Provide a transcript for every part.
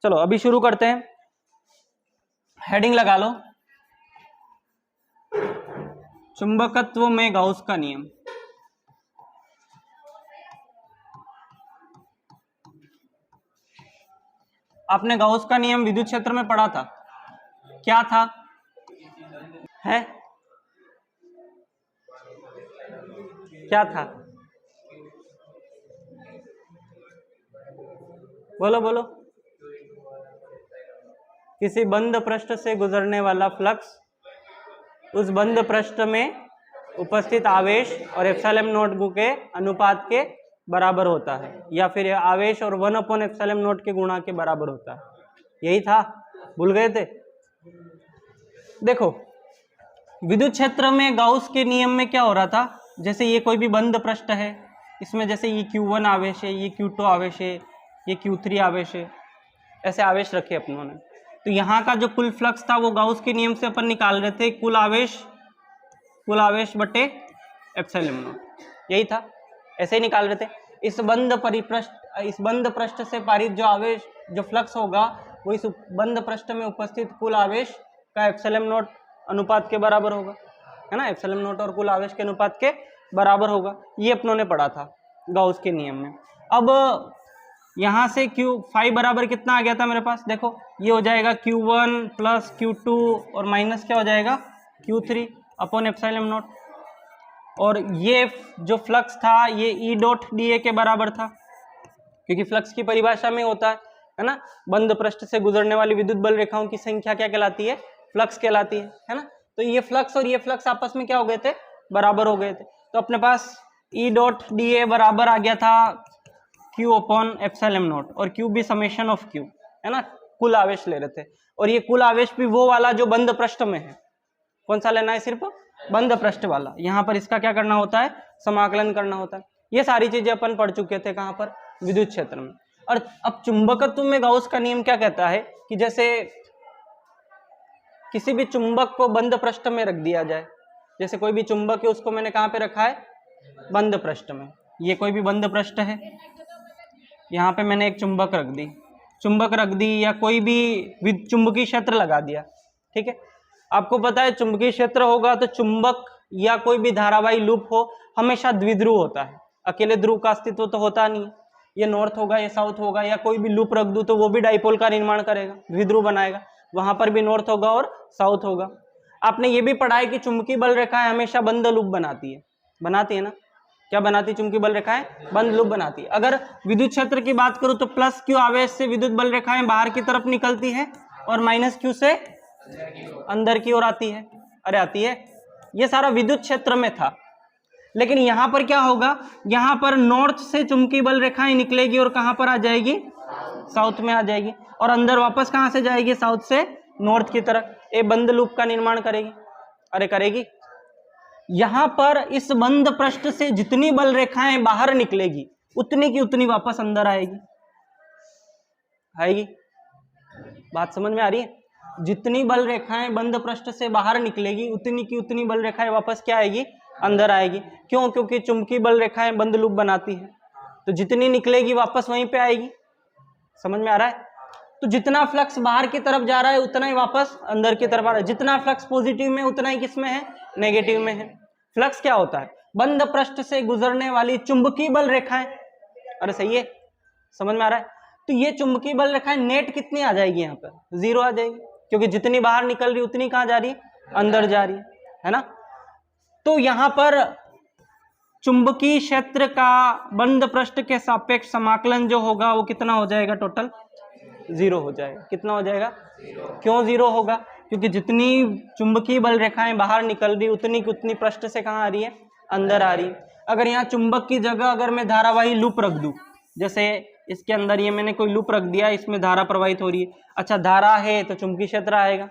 चलो अभी शुरू करते हैं, हेडिंग लगा लो, चुंबकत्व में गाउस का नियम। आपने गाउस का नियम विद्युत क्षेत्र में पढ़ा था, क्या था? है क्या था? बोलो बोलो। किसी बंद पृष्ठ से गुजरने वाला फ्लक्स उस बंद पृष्ठ में उपस्थित आवेश और एप्सिलॉन नॉट के अनुपात के बराबर होता है, या फिर आवेश और 1/एप्सिलॉन नॉट के गुणा के बराबर होता है। यही था, भूल गए थे? देखो विद्युत क्षेत्र में गाउस के नियम में क्या हो रहा था, जैसे ये कोई भी बंद पृष्ठ है, इसमें जैसे ये Q1 आवेश है, ये Q2 आवेश है, ये Q3 आवेश है, ऐसे आवेश रखे अपनों ने। तो यहाँ का जो कुल फ्लक्स था वो गाउस के नियम से अपन निकाल रहे थे, कुल आवेश बटे एप्सिलॉन नॉट, यही था, ऐसे ही निकाल रहे थे। इस बंद पृष्ठ से पारित जो आवेश, जो फ्लक्स होगा वो इस बंद पृष्ठ में उपस्थित कुल आवेश का एप्सिलॉन नॉट अनुपात के बराबर होगा, है ना। एप्सिलॉन नॉट और कुल आवेश के अनुपात के बराबर होगा, ये अपनों ने पढ़ा था गाउस के नियम में। अब यहाँ से Q5 बराबर कितना आ गया था मेरे पास, देखो ये हो जाएगा Q1 प्लस Q2 और माइनस क्या हो जाएगा Q3 अपॉन एप्सिलॉन नॉट। और ये जो फ्लक्स था ये E डॉट dA के बराबर था, क्योंकि फ्लक्स की परिभाषा में होता है ना, बंद पृष्ठ से गुजरने वाली विद्युत बल रेखाओं की संख्या क्या कहलाती है, फ्लक्स कहलाती है ना। तो ये फ्लक्स और ये फ्लक्स आपस में क्या हो गए थे, बराबर हो गए थे। तो अपने पास E डॉट dA बराबर आ गया था Q अपॉन एप्सिलॉन नॉट, और Q भी समेशन ऑफ Q, है ना, कुल आवेश ले रहे थे। और ये कुल आवेश भी वो वाला जो बंद पृष्ठ में है, कौन सा लेना है, सिर्फ बंद पृष्ठ वाला। यहाँ पर इसका क्या करना होता है, समाकलन करना होता है। ये सारी चीजें अपन पढ़ चुके थे कहाँ पर, विद्युत क्षेत्र में। और अब चुंबकत्व में गाउस का नियम क्या कहता है कि जैसे किसी भी चुंबक को बंद पृष्ठ में रख दिया जाए, जैसे कोई भी चुंबक है उसको मैंने कहाँ पे रखा है, बंद पृष्ठ में। ये कोई भी बंद पृष्ठ है, यहाँ पे मैंने एक चुंबक रख दी या कोई भी चुंबकीय क्षेत्र लगा दिया, ठीक है। आपको पता है चुंबकीय क्षेत्र होगा तो चुंबक या कोई भी धारावाही लूप हो हमेशा द्विध्रुव होता है, अकेले ध्रुव का अस्तित्व तो होता नहीं। ये नॉर्थ होगा, ये साउथ होगा, या कोई भी लूप रख दूं तो वो भी डाइपोल का निर्माण करेगा, द्विध्रुव बनाएगा, वहां पर भी नॉर्थ होगा और साउथ होगा। आपने ये भी पढ़ा है कि चुंबकीय बल रेखाएं हमेशा बंद लूप बनाती है ना। क्या बनाती है चुंबकीय बल रेखाएं, बंद लूप बनाती है। अगर विद्युत क्षेत्र की बात करूं तो प्लस Q आवेश से विद्युत बल रेखाएं बाहर की तरफ निकलती है और माइनस Q से अंदर की ओर आती है। ये सारा विद्युत क्षेत्र में था। लेकिन यहां पर क्या होगा, यहां पर नॉर्थ से चुंबकीय बल रेखाएं निकलेगी और कहां पर आ जाएगी, साउथ में आ जाएगी, और अंदर वापस कहां से जाएगी, साउथ से नॉर्थ की तरफ। ये बंद लूप का निर्माण करेगी। यहां पर इस बंद पृष्ठ से जितनी बल रेखाएं बाहर निकलेगी उतनी की उतनी वापस अंदर आएगी। बात समझ में आ रही है? जितनी बल रेखाएं बंद पृष्ठ से बाहर निकलेगी उतनी की उतनी बल रेखाएं वापस क्या आएगी, अंदर आएगी। क्यों? क्योंकि चुंबकीय बल रेखाएं बंद लूप बनाती है, तो जितनी निकलेगी वापस वहीं पे आएगी। समझ में आ रहा है? तो जितना फ्लक्स बाहर की तरफ जा रहा है उतना ही वापस अंदर की तरफ आ रहा है। जितना फ्लक्स पॉजिटिव में उतना ही किसमें है, नेगेटिव में है। फ्लक्स क्या होता है, बंद पृष्ठ से गुजरने वाली चुंबकीय बल रेखाएं। अरे सही है, समझ में आ रहा है? तो ये चुंबकीय बल रेखाएं नेट कितनी आ जाएगी, यहाँ पर 0 आ जाएगी, क्योंकि जितनी बाहर निकल रही उतनी कहां जा रही है, अंदर जा रही है ना। तो यहां पर चुंबकीय क्षेत्र का बंद पृष्ठ के सापेक्ष समाकलन जो होगा वो कितना हो जाएगा, टोटल 0 हो जाएगा। कितना हो जाएगा? क्यों 0 होगा? क्योंकि जितनी चुंबकीय बल रेखाएं बाहर निकल रही उतनी की उतनी पृष्ठ से कहां आ रही है, अंदर आ रही है। अगर यहाँ चुंबक की जगह अगर मैं धारावाही लूप रख दूं, जैसे इसके अंदर ये मैंने कोई लूप रख दिया, इसमें धारा प्रवाहित हो रही है। अच्छा, धारा है तो चुंबकीय क्षेत्र आएगा।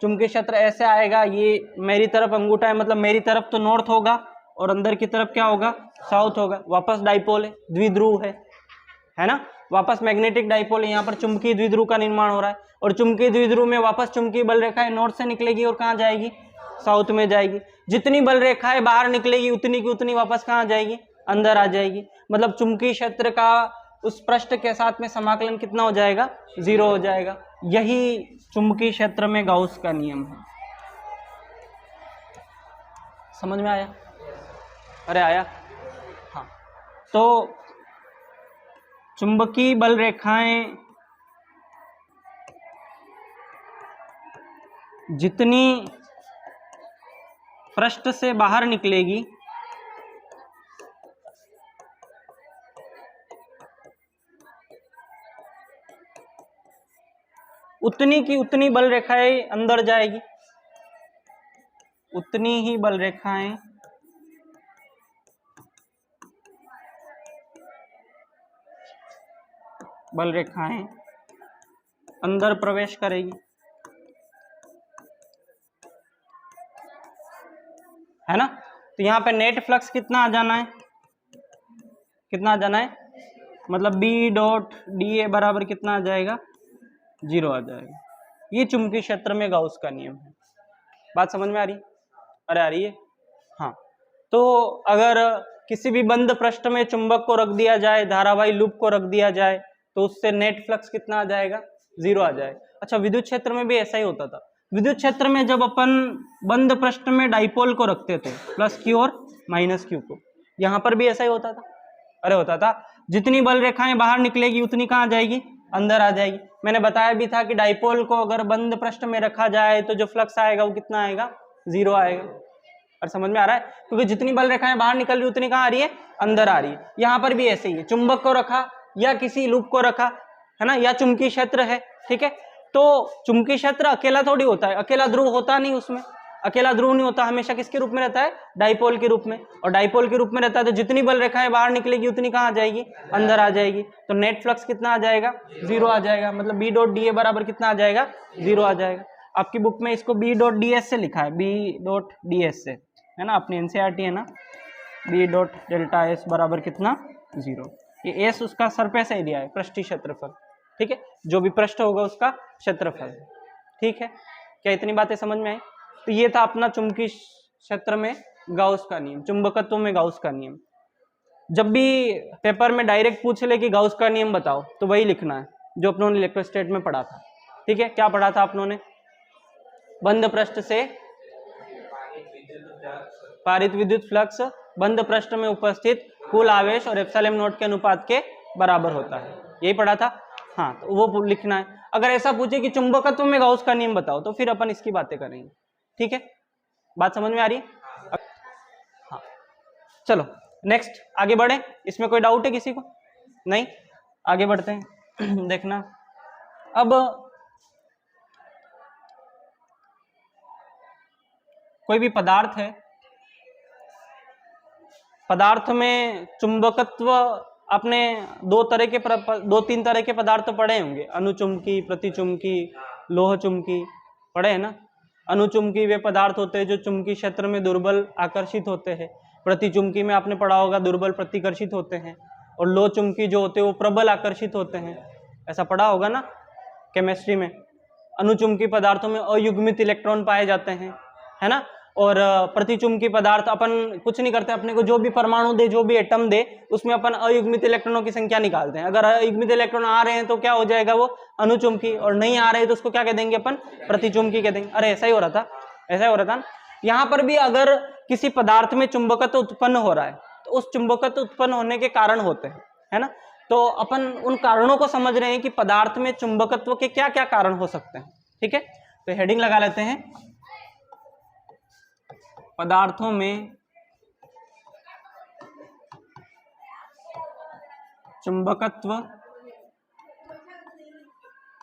चुंबकीय क्षेत्र ऐसे आएगा, ये मेरी तरफ अंगूठा है, मतलब मेरी तरफ तो नॉर्थ होगा और अंदर की तरफ क्या होगा, साउथ होगा। वापस डाइपोल है, द्विध्रुव है ना, वापस मैग्नेटिक डाइपोल है। यहाँ पर चुंबकीय द्विध्रुव का निर्माण हो रहा है, और चुंबकीय द्विध्रुव में वापस चुंबकीय बल रेखाएं नॉर्थ से निकलेगी और कहाँ जाएगी, साउथ में जाएगी। जितनी बल रेखाएं बाहर निकलेगी उतनी की उतनी वापस कहाँ जाएगी, अंदर आ जाएगी। मतलब चुंबकीय क्षेत्र का उस पृष्ठ के साथ में समाकलन कितना हो जाएगा, 0 हो जाएगा। यही चुंबकीय क्षेत्र में गाउस का नियम है। समझ में आया? अरे आया? हाँ, तो चुंबकीय बल रेखाएं जितनी पृष्ठ से बाहर निकलेगी उतनी की उतनी बल रेखाएं अंदर जाएगी, उतनी ही बल रेखाएं अंदर प्रवेश करेगी, है ना। तो यहाँ पे नेट फ्लक्स कितना आ जाना है, कितना आ जाना है, मतलब बी डॉट डी ए बराबर कितना आ जाएगा, 0 आ जाएगा। ये चुंबकीय क्षेत्र में गाउस का नियम है। बात समझ में आ रही? अरे आ रही है? हाँ, तो अगर किसी भी बंद पृष्ठ में चुंबक को रख दिया जाए, धारावाही लूप को रख दिया जाए, तो उससे नेट फ्लक्स कितना आ जाएगा, 0 आ जाएगा। अच्छा, विद्युत क्षेत्र में भी ऐसा ही होता था। विद्युत क्षेत्र में जब अपन बंद पृष्ठ में डाइपोल को रखते थे, प्लस क्यू और माइनस क्यू को, यहाँ पर भी ऐसा ही होता था। अरे होता था, जितनी बल रेखाएं बाहर निकलेगी उतनी कहाँ जाएगी, अंदर आ जाएगी। मैंने बताया भी था कि डाइपोल को अगर बंद पृष्ठ में रखा जाए तो जो फ्लक्स आएगा वो कितना आएगा, 0 आएगा। और समझ में आ रहा है? क्योंकि जितनी बल रेखाएं बाहर निकल रही उतनी कहाँ आ रही है, अंदर आ रही है। यहाँ पर भी ऐसे ही है, चुंबक को रखा या किसी लूप को रखा, है ना, या चुंबकीय क्षेत्र है, ठीक है। तो चुंबकीय क्षेत्र अकेला थोड़ी होता है, अकेला ध्रुव होता नहीं उसमें, अकेला ध्रुव नहीं होता, हमेशा किसके रूप में रहता है, डाइपोल के रूप में। और डाइपोल के रूप में रहता है तो जितनी बल रेखाएं बाहर निकलेगी उतनी कहाँ आ जाएगी, अंदर आ जाएगी। तो नेट फ्लक्स कितना आ जाएगा, 0 आ जाएगा। मतलब बी डॉट डी ए बराबर कितना आ जाएगा, 0 आ जाएगा। आपकी बुक में इसको बी डॉट डी एस से लिखा है, बी डॉट डी एस से, है ना, अपनी एनसीईआरटी है ना, बी डॉट डेल्टा एस बराबर कितना, 0। ये एस उसका सरफेस एरिया है, पृष्ठीय क्षेत्रफल, ठीक है, जो भी पृष्ठ होगा उसका क्षेत्रफल, ठीक है। क्या इतनी बातें समझ में आई? तो ये था अपना चुंबकीय क्षेत्र में गाउस का नियम, चुंबकत्व में गाउस का नियम। जब भी पेपर में डायरेक्ट पूछ ले कि गाउस का नियम बताओ, तो वही लिखना है जो अपनों ने इलेक्ट्रोस्टैट में पढ़ा था, ठीक है। क्या पढ़ा था अपनों ने, बंद पृष्ठ से पारित विद्युत फ्लक्स बंद पृष्ठ में उपस्थित कुल आवेश और एप्सिलॉन नॉट के अनुपात के बराबर होता है, यही पढ़ा था। हाँ, तो वो लिखना है। अगर ऐसा पूछे कि चुंबकत्व में गाउस का नियम बताओ, तो फिर अपन इसकी बातें करेंगे, ठीक है। बात समझ में आ रही है? हाँ, चलो नेक्स्ट आगे बढ़े। इसमें कोई डाउट है किसी को? नहीं, आगे बढ़ते हैं। देखना, अब कोई भी पदार्थ है, पदार्थ में चुंबकत्व आपने दो तीन तरह के पदार्थ पढ़े होंगे, अनुचुंबकी, प्रतिचुंबकी, लोह चुंबकी, पढ़े हैं ना। अनुचुंबकी वे पदार्थ होते हैं जो चुंबकीय क्षेत्र में दुर्बल आकर्षित होते हैं। प्रतिचुंबकी में आपने पढ़ा होगा दुर्बल प्रतिकर्षित होते हैं। और लोह चुंबकी जो होते हैं वो प्रबल आकर्षित होते हैं, ऐसा पढ़ा होगा ना केमिस्ट्री में। अनुचुंबकी पदार्थों में अयुग्मित इलेक्ट्रॉन पाए जाते हैं, है ना। और प्रतिचुंबकी पदार्थ अपन कुछ नहीं करते, अपने को जो भी परमाणु दे, जो भी एटम दे, उसमें अपन अयुग्मित इलेक्ट्रॉनों की संख्या निकालते हैं। अगर अयुग्मित इलेक्ट्रॉन आ रहे हैं तो क्या हो जाएगा, वो अनुचुंबकी, और नहीं आ रहे हैं तो उसको क्या कह देंगे अपन, प्रतिचुंबकी कह देंगे। अरे ऐसा ही हो रहा था, ऐसा ही हो रहा था। यहाँ पर भी अगर किसी पदार्थ में चुंबकत्व उत्पन्न हो रहा है तो उस चुंबकत्व उत्पन्न होने के कारण होते हैं, है ना। तो अपन उन कारणों को समझ रहे हैं कि पदार्थ में चुंबकत्व के क्या क्या कारण हो सकते हैं, ठीक है। तो हेडिंग लगा लेते हैं, पदार्थों में चुंबकत्व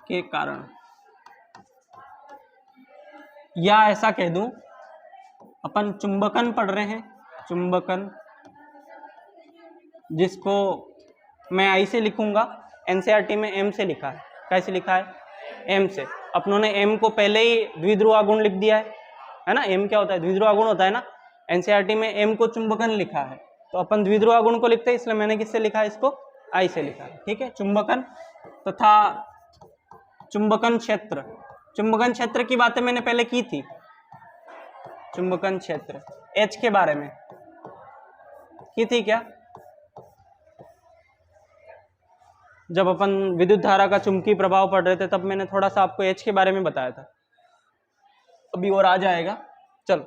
के कारण, या ऐसा कह दूं, अपन चुंबकन पढ़ रहे हैं, चुंबकन, जिसको मैं आई से लिखूंगा, एनसीईआरटी में एम से लिखा है। कैसे लिखा है, एम से। अपनों ने एम को पहले ही द्विध्रुव गुण लिख दिया है ना। एम क्या होता है, द्विध्रुव गुण होता है ना। एनसीईआरटी में एम को चुंबकन लिखा है, तो अपन द्विध्रुव गुण को लिखते हैं, इसलिए मैंने किससे लिखा है, इसको आई से लिखा है, ठीक है। चुंबकन तथा चुंबकन क्षेत्र, चुंबकन क्षेत्र की बातें मैंने पहले की थी। चुंबकन क्षेत्र एच के बारे में की थी क्या, जब अपन विद्युत धारा का चुंबकीय प्रभाव पढ़ रहे थे तब मैंने थोड़ा सा आपको H के बारे में बताया था, अभी और आ जाएगा। चलो,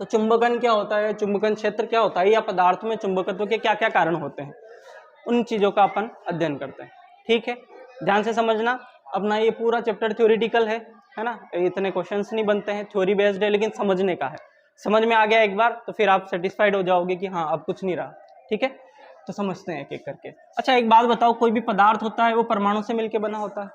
तो चुंबकन क्या होता है, चुंबकन क्षेत्र क्या होता है, या पदार्थ में चुंबकत्व के क्या क्या कारण होते हैं, उन चीज़ों का अपन अध्ययन करते हैं। ठीक है, ध्यान से समझना। अपना ये पूरा चैप्टर थ्योरेटिकल है ना, इतने क्वेश्चंस नहीं बनते हैं, थ्योरी बेस्ड है, लेकिन समझने का है। समझ में आ गया एक बार तो फिर आप सेटिस्फाइड हो जाओगे कि हाँ अब कुछ नहीं रहा। ठीक है, तो समझते हैं एक एक करके। अच्छा, एक बात बताओ, कोई भी पदार्थ होता है वो परमाणु से मिलकर बना होता है?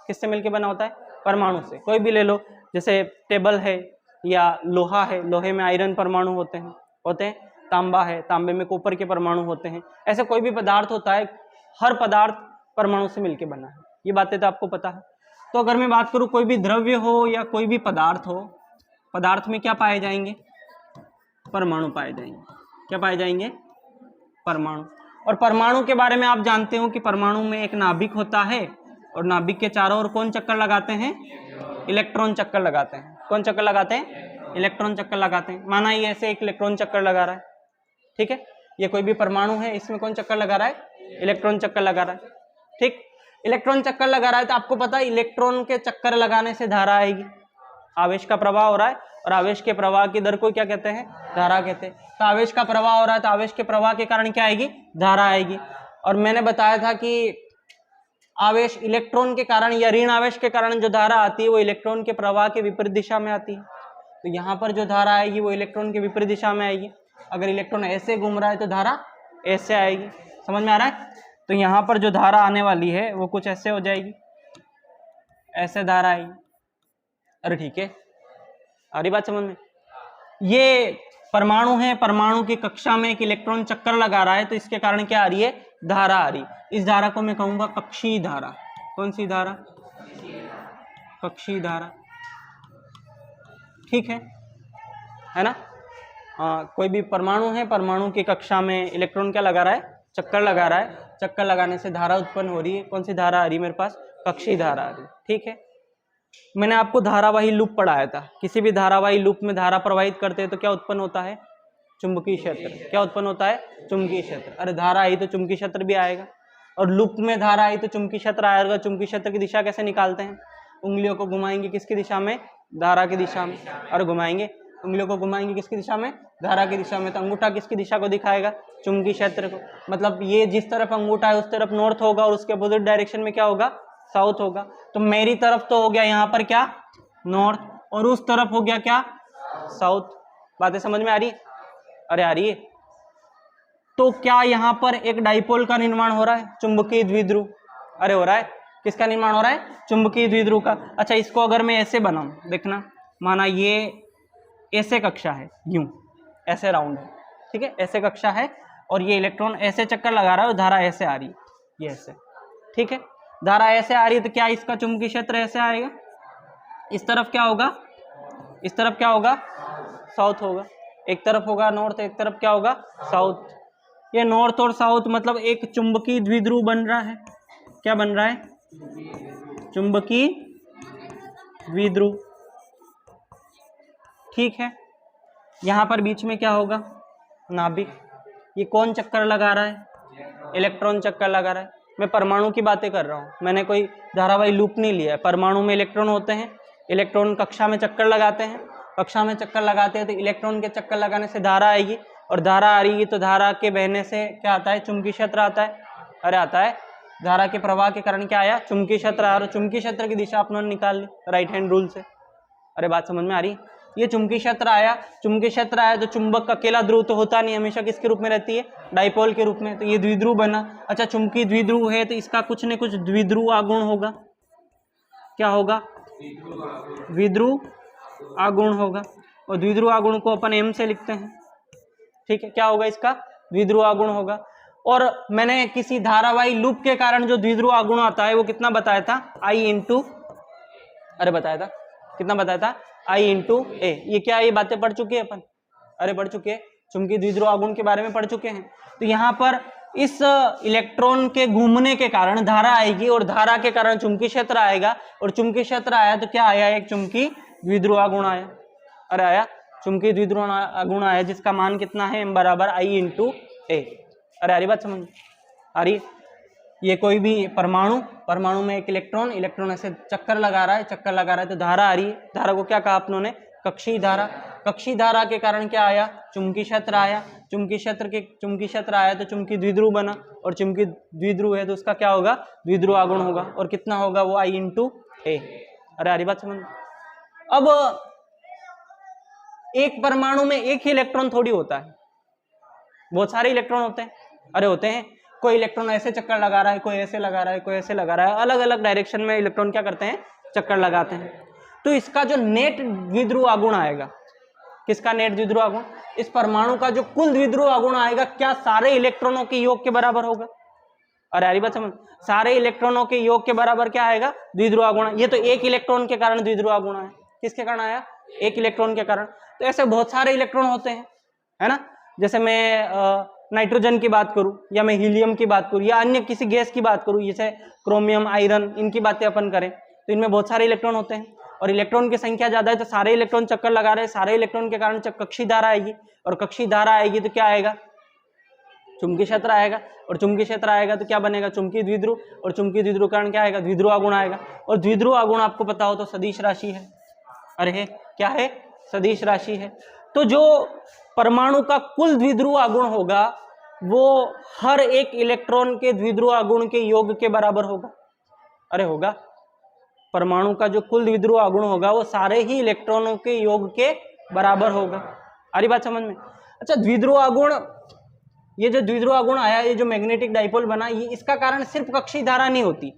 किससे मिलकर बना होता है? परमाणु से। कोई भी ले लो, जैसे टेबल है या लोहा है, लोहे में आयरन परमाणु होते हैं, तांबा है, तांबे में कॉपर के परमाणु होते हैं। ऐसे कोई भी पदार्थ होता है, हर पदार्थ परमाणु से मिलकर बना है, ये बातें तो आपको पता है। तो अगर मैं बात करूं, कोई भी द्रव्य हो या कोई भी पदार्थ हो, पदार्थ में क्या पाए जाएंगे? परमाणु पाए जाएंगे। क्या पाए जाएंगे? परमाणु। और परमाणु के बारे में आप जानते हो कि परमाणु में एक नाभिक होता है, और नाभिक के चारों ओर कौन चक्कर लगाते हैं? इलेक्ट्रॉन चक्कर लगाते हैं। कौन चक्कर लगाते हैं? इलेक्ट्रॉन चक्कर लगाते हैं। माना ये ऐसे एक इलेक्ट्रॉन चक्कर लगा रहा है, ठीक है, ये कोई भी परमाणु है, इसमें कौन चक्कर लगा रहा है? इलेक्ट्रॉन चक्कर लगा रहा है। ठीक, इलेक्ट्रॉन चक्कर लगा रहा है तो आपको पता है इलेक्ट्रॉन के चक्कर लगाने से धारा आएगी, आवेश का प्रवाह हो रहा है, और आवेश के प्रवाह की दर को क्या कहते हैं? धारा कहते हैं। तो आवेश का प्रवाह हो रहा है तो आवेश के प्रवाह के कारण क्या आएगी? धारा आएगी। और मैंने बताया था कि आवेश इलेक्ट्रॉन के कारण या ऋण आवेश के कारण जो धारा आती है वो इलेक्ट्रॉन के प्रवाह के विपरीत दिशा में आती है। तो यहाँ पर जो धारा आएगी वो इलेक्ट्रॉन के विपरीत दिशा में आएगी। अगर इलेक्ट्रॉन ऐसे घूम रहा है तो धारा ऐसे आएगी। समझ में आ रहा है? तो यहाँ पर जो धारा आने वाली है वो कुछ ऐसे हो जाएगी, ऐसे धारा आएगी। अरे ठीक है, आ रही बात समझ में? ये परमाणु है, परमाणु की कक्षा में एक इलेक्ट्रॉन चक्कर लगा रहा है, तो इसके कारण क्या आ रही है? धारा आ रही। इस धारा को मैं कहूंगा कक्षीय धारा। कौन सी धारा? कक्षीय धारा। ठीक है ना? कोई भी परमाणु है, परमाणु की कक्षा में इलेक्ट्रॉन क्या लगा रहा है? चक्कर लगा रहा है। चक्कर लगाने से धारा उत्पन्न हो रही है। कौन सी धारा आ रही है मेरे पास? कक्षीय धारा आ रही है। ठीक है, मैंने आपको धारावाही लूप पढ़ाया था। किसी भी धारावाही लूप में धारा प्रवाहित करते हैं तो क्या उत्पन्न होता है? चुंबकीय क्षेत्र। क्या उत्पन्न होता है? चुंबकीय क्षेत्र। अरे धारा आई तो चुंबकीय क्षेत्र भी आएगा, और लूप में धारा आई तो चुंबकीय क्षेत्र आएगा। चुंबकीय क्षेत्र की दिशा कैसे निकालते हैं? उंगलियों को घुमाएंगे किसकी दिशा में? धारा की दिशा में। और घुमाएंगे, उंगलियों को घुमाएंगे किसकी दिशा में? धारा की दिशा में। तो अंगूठा किसकी दिशा को दिखाएगा? चुंबकीय क्षेत्र को। मतलब ये जिस तरफ अंगूठा है उस तरफ नॉर्थ होगा, और उसके अपोजिट डायरेक्शन में क्या होगा? साउथ होगा। तो मेरी तरफ तो हो गया यहाँ पर क्या? नॉर्थ, और उस तरफ हो गया क्या? साउथ। बातें समझ में आ रही? अरे आ रही है। तो क्या यहाँ पर एक डाइपोल का निर्माण हो रहा है? चुंबकीय द्विध्रुव। अरे हो रहा है। किसका निर्माण हो रहा है? चुंबकीय द्विध्रुव का। अच्छा, इसको अगर मैं ऐसे बनाऊं, देखना, माना ये ऐसे कक्षा है, यूं ऐसे राउंड है, ठीक है, ऐसे कक्षा है, और ये इलेक्ट्रॉन ऐसे चक्कर लगा रहा है और धारा ऐसे आ रही है, ये ऐसे। ठीक है, धारा ऐसे आ रही है तो क्या इसका चुंबकीय क्षेत्र ऐसे आएगा? इस तरफ क्या होगा? इस तरफ क्या होगा? साउथ होगा। एक तरफ होगा नॉर्थ, एक तरफ क्या होगा? साउथ। ये नॉर्थ और साउथ मतलब एक चुंबकीय द्विध्रुव बन रहा है। क्या बन रहा है? चुंबकीय द्विध्रुव। ठीक है, यहाँ पर बीच में क्या होगा? नाभिक। ये कौन चक्कर लगा रहा है? इलेक्ट्रॉन चक्कर लगा रहा है। मैं परमाणु की बातें कर रहा हूँ, मैंने कोई धारावाही लूप नहीं लिया है। परमाणु में इलेक्ट्रॉन होते हैं, इलेक्ट्रॉन कक्षा में चक्कर लगाते हैं, कक्षा में चक्कर लगाते हैं तो इलेक्ट्रॉन के चक्कर लगाने से धारा आएगी, और धारा आ रही है तो धारा के बहने से क्या आता है? चुंबकीय क्षेत्र आता है। अरे आता है। धारा के प्रवाह के कारण क्या आया? चुंबकीय क्षेत्र आया, और चुंबकीय क्षेत्र की दिशा अपने निकाल ली राइट हैंड रूल से। अरे बात समझ में आ रही? ये चुंबकीय क्षेत्र आया, चुंबकीय क्षेत्र आया तो चुंबक अकेला ध्रुव तो होता नहीं, हमेशा किसके रूप में रहती है? डाइपोल के रूप में। तो ये द्विध्रुव बना। अच्छा, चुंबकीय द्विध्रुव है तो इसका कुछ न कुछ द्विध्रुव आगुण होगा। क्या होगा? द्विध्रुव आगुण होगा, और द्विध्रुव आगुण को अपन m से लिखते हैं। ठीक है, क्या होगा इसका? द्विध्रुव आगुण होगा। और मैंने किसी धारावाही लूप के कारण जो द्विध्रुव आगुण आता है वो कितना बताया था? I इंटू, अरे बताया था, कितना बताया था? I इंटू ए। ये क्या? ये बातें पढ़ चुके हैं अपन? अरे पढ़ चुके हैं, चुंबकीय द्विध्रुव आगुण के बारे में पढ़ चुके हैं। तो यहाँ पर इस इलेक्ट्रॉन के घूमने के कारण धारा आएगी, और धारा के कारण चुंबकीय क्षेत्र आएगा, और चुंबकीय क्षेत्र आया तो क्या आया? एक चुंबकीय द्विध्रुव आगुण आया। अरे आया, चुंबकीय द्विध्रुव आगुण आया, जिसका मान कितना है? m बराबर I इंटू ए। अरे आ रही बात समझ? आ रही? ये कोई भी परमाणु में एक इलेक्ट्रॉन ऐसे चक्कर लगा रहा है तो धारा आ रही है। धारा को क्या कहा अपनों ने? कक्षीय धारा। कक्षीय धारा के कारण क्या आया? चुंबकीय क्षेत्र आया। चुंबकीय क्षेत्र आया तो चुंबकीय द्विध्रुव बना, और चुंबकीय द्विध्रुव है तो उसका क्या होगा? द्विध्रुव आघूर्ण होगा, और कितना होगा वो? I/A। अरे हरी बात समझ। अब एक परमाणु में एक ही इलेक्ट्रॉन थोड़ी होता है, बहुत सारे इलेक्ट्रॉन होते हैं। अरे होते हैं, कोई इलेक्ट्रॉन ऐसे चक्कर लगा रहा है, कोई ऐसे लगा रहा है, कोई ऐसे लगा रहा है, अलग अलग डायरेक्शन में इलेक्ट्रॉन क्या करते हैं? चक्कर लगाते हैं। तो इसका जो नेट द्विध्रुव आघूर्ण आएगा, किसका नेट द्विध्रुव आघूर्ण? इस परमाणु का जो कुल द्विध्रुव आघूर्ण आएगा, क्या सारे इलेक्ट्रॉनों के योग के बराबर होगा? अरे यार बात समझ, सारे इलेक्ट्रॉनों के योग के बराबर क्या आएगा? द्विध्रुव आघूर्ण। ये तो एक इलेक्ट्रॉन के कारण द्विध्रुव आघूर्ण है। किसके कारण आया? एक इलेक्ट्रॉन के कारण। तो ऐसे बहुत सारे इलेक्ट्रॉन होते हैं, है ना। जैसे मैं नाइट्रोजन की बात करूं, या मैं हीलियम की बात करूं, या अन्य किसी गैस की बात करूं, जैसे क्रोमियम, आयरन, इनकी बातें अपन करें तो इनमें बहुत सारे इलेक्ट्रॉन होते हैं, और इलेक्ट्रॉन की संख्या ज्यादा है तो सारे इलेक्ट्रॉन चक्कर लगा रहे हैं, सारे इलेक्ट्रॉन के कारण कक्षीय धारा आएगी, और कक्षीय धारा आएगी तो क्या आएगा? चुंबकीय क्षेत्र आएगा, और चुंबकीय क्षेत्र आएगा तो क्या बनेगा? चुंबकीय द्विध्रुव, और चुंबकीय द्विध्रुव कारण क्या आएगा? द्विध्रुव आघूर्ण आएगा। और द्विध्रुव आघूर्ण आपको पता हो तो सदिश राशि है। अरे क्या है? सदिश राशि है। तो जो परमाणु का कुल द्विध्रुव आघूर्ण होगा वो हर एक इलेक्ट्रॉन के द्विध्रुव आघूर्ण के योग के बराबर होगा। अरे होगा, परमाणु का जो कुल द्विध्रुव आघूर्ण होगा वो सारे ही इलेक्ट्रॉनों के योग के बराबर होगा। अरे बात समझ में। अच्छा, द्विध्रुव आघूर्ण, ये जो द्विध्रुव आघूर्ण आया, ये जो मैग्नेटिक डाइपोल बना, ये इसका कारण सिर्फ कक्षीय धारा नहीं होती,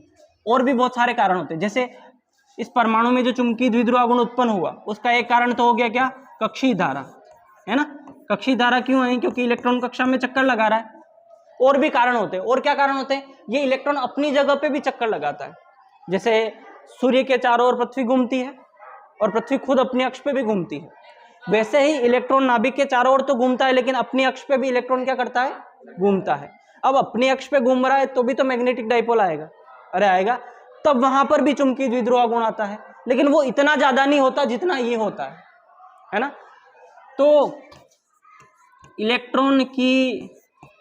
और भी बहुत सारे कारण होते हैं। जैसे इस परमाणु में जो चुंबकीय द्विध्रुव आघूर्ण उत्पन्न हुआ, उसका एक कारण तो हो गया क्या? कक्षीय धारा, है ना। कक्षीय धारा क्यों है? क्योंकि इलेक्ट्रॉन कक्षा में चक्कर लगा रहा है। और भी कारण होते हैं। और क्या कारण होते हैं? ये इलेक्ट्रॉन अपनी जगह पे भी चक्कर लगाता है। जैसे सूर्य के चारों ओर पृथ्वी घूमती है, और पृथ्वी खुद अपने अक्ष पे भी घूमती है, वैसे ही इलेक्ट्रॉन नाभिक के चारों ओर तो घूमता है, लेकिन अपनी अक्ष पे भी इलेक्ट्रॉन क्या करता है? घूमता है। अब अपनी अक्ष पे घूम रहा है तो भी तो मैग्नेटिक डाइपोल आएगा। अरे आएगा, तब वहां पर भी चुंबकीय द्विध्रुव आघूर्ण आता है, लेकिन वो इतना ज्यादा नहीं होता जितना ये होता है ना। तो इलेक्ट्रॉन की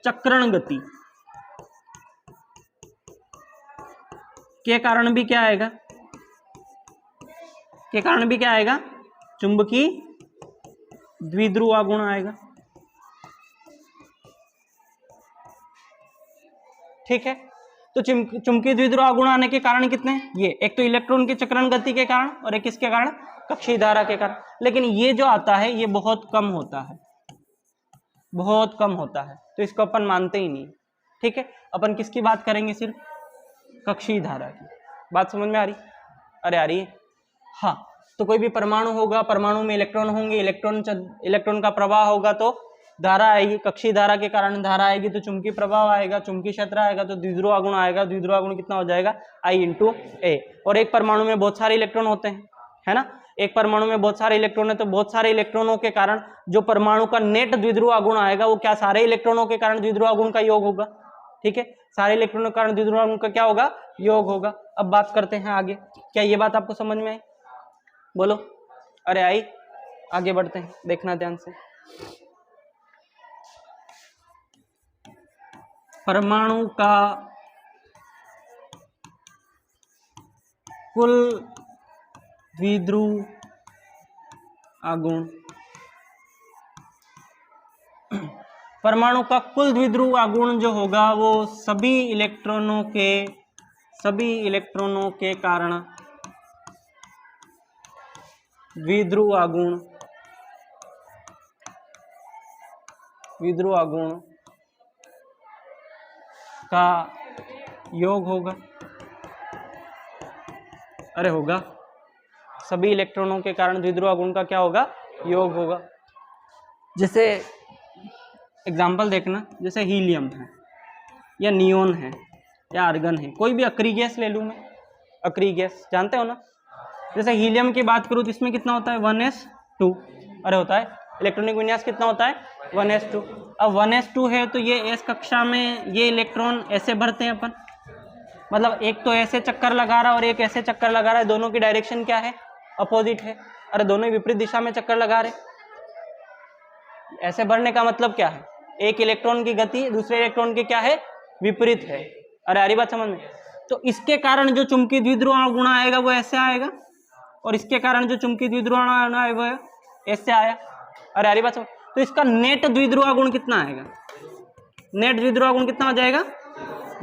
चक्रण गति के कारण भी क्या आएगा? के कारण भी क्या आएगा? चुंबकीय द्विध्रुव आघूर्ण आएगा। ठीक है, तो चुंबकीय द्विध्रुव आघूर्ण आने के कारण कितने हैं? ये एक तो इलेक्ट्रॉन की चक्रण गति के कारण, और एक किसके कारण? कक्षीय धारा के कारण। लेकिन ये जो आता है ये बहुत कम होता है, बहुत कम होता है, तो इसको अपन मानते ही नहीं। ठीक है, अपन किसकी बात करेंगे? सिर्फ कक्षीय धारा की। बात समझ में आ रही? अरे आ रही है। हाँ, तो कोई भी परमाणु होगा, परमाणु में इलेक्ट्रॉन होंगे, इलेक्ट्रॉन का प्रवाह होगा तो धारा आएगी, कक्षीय धारा के कारण धारा आएगी तो चुंबकीय प्रभाव आएगा, चुंबकीय क्षेत्र आएगा तो द्विध्रुव आघूर्ण आएगा। द्विध्रुव आघूर्ण कितना हो जाएगा? I/A। और एक परमाणु में बहुत सारे इलेक्ट्रॉन होते हैं, है ना। एक परमाणु में बहुत सारे इलेक्ट्रॉन है, तो बहुत सारे इलेक्ट्रॉनों के कारण जो परमाणु का नेट द्विध्रुव आघूर्ण आएगा वो क्या सारे इलेक्ट्रॉनों के कारण द्विध्रुव आघूर्ण का योग होगा। ठीक है, सारे इलेक्ट्रॉनों के कारण द्विध्रुव आघूर्ण का क्या होगा? योग होगा। अब बात करते हैं आगे। क्या ये बात आपको समझ में आई? बोलो। अरे आई, आगे बढ़ते हैं, देखना ध्यान से। परमाणु का कुल द्विध्रुव आघूर्ण, परमाणु का कुल द्विध्रुव आघूर्ण जो होगा वो सभी इलेक्ट्रॉनों के कारण द्विध्रुव आघूर्ण का योग होगा। अरे होगा, सभी इलेक्ट्रॉनों के कारण द्विध्रुव आघूर्ण का क्या होगा? योग होगा। जैसे एग्जाम्पल देखना, जैसे हीलियम है, या नियोन है, या आर्गन है, कोई भी अक्रिय गैस ले लूँ मैं। अक्रिय गैस जानते हो ना। जैसे हीलियम की बात करूँ तो इसमें कितना होता है? 1s2। अरे होता है। इलेक्ट्रॉनिक विन्यास कितना होता है? 1s2। अब 1s2 है तो ये s कक्षा में ये इलेक्ट्रॉन ऐसे भरते हैं अपन, मतलब एक तो ऐसे चक्कर लगा रहा है और एक ऐसे चक्कर लगा रहा है, दोनों की डायरेक्शन क्या है? अपोजिट है। अरे दोनों विपरीत दिशा में चक्कर लगा रहे। ऐसे भरने का मतलब क्या है? एक इलेक्ट्रॉन की गति दूसरे इलेक्ट्रॉन की क्या है? विपरीत है। अरे आ रही बात समझ में? तो इसके कारण जो चुंबकीय द्विध्रुव गुण आएगा वो ऐसे आएगा, और इसके कारण जो चुंबकीय द्विध्रुव गुण आएगा वो ऐसे आया। अरे आ रही बात समझ? तो इसका नेट द्विध्रुव गुण कितना आएगा? नेट द्विध्रुव गुण कितना हो जाएगा?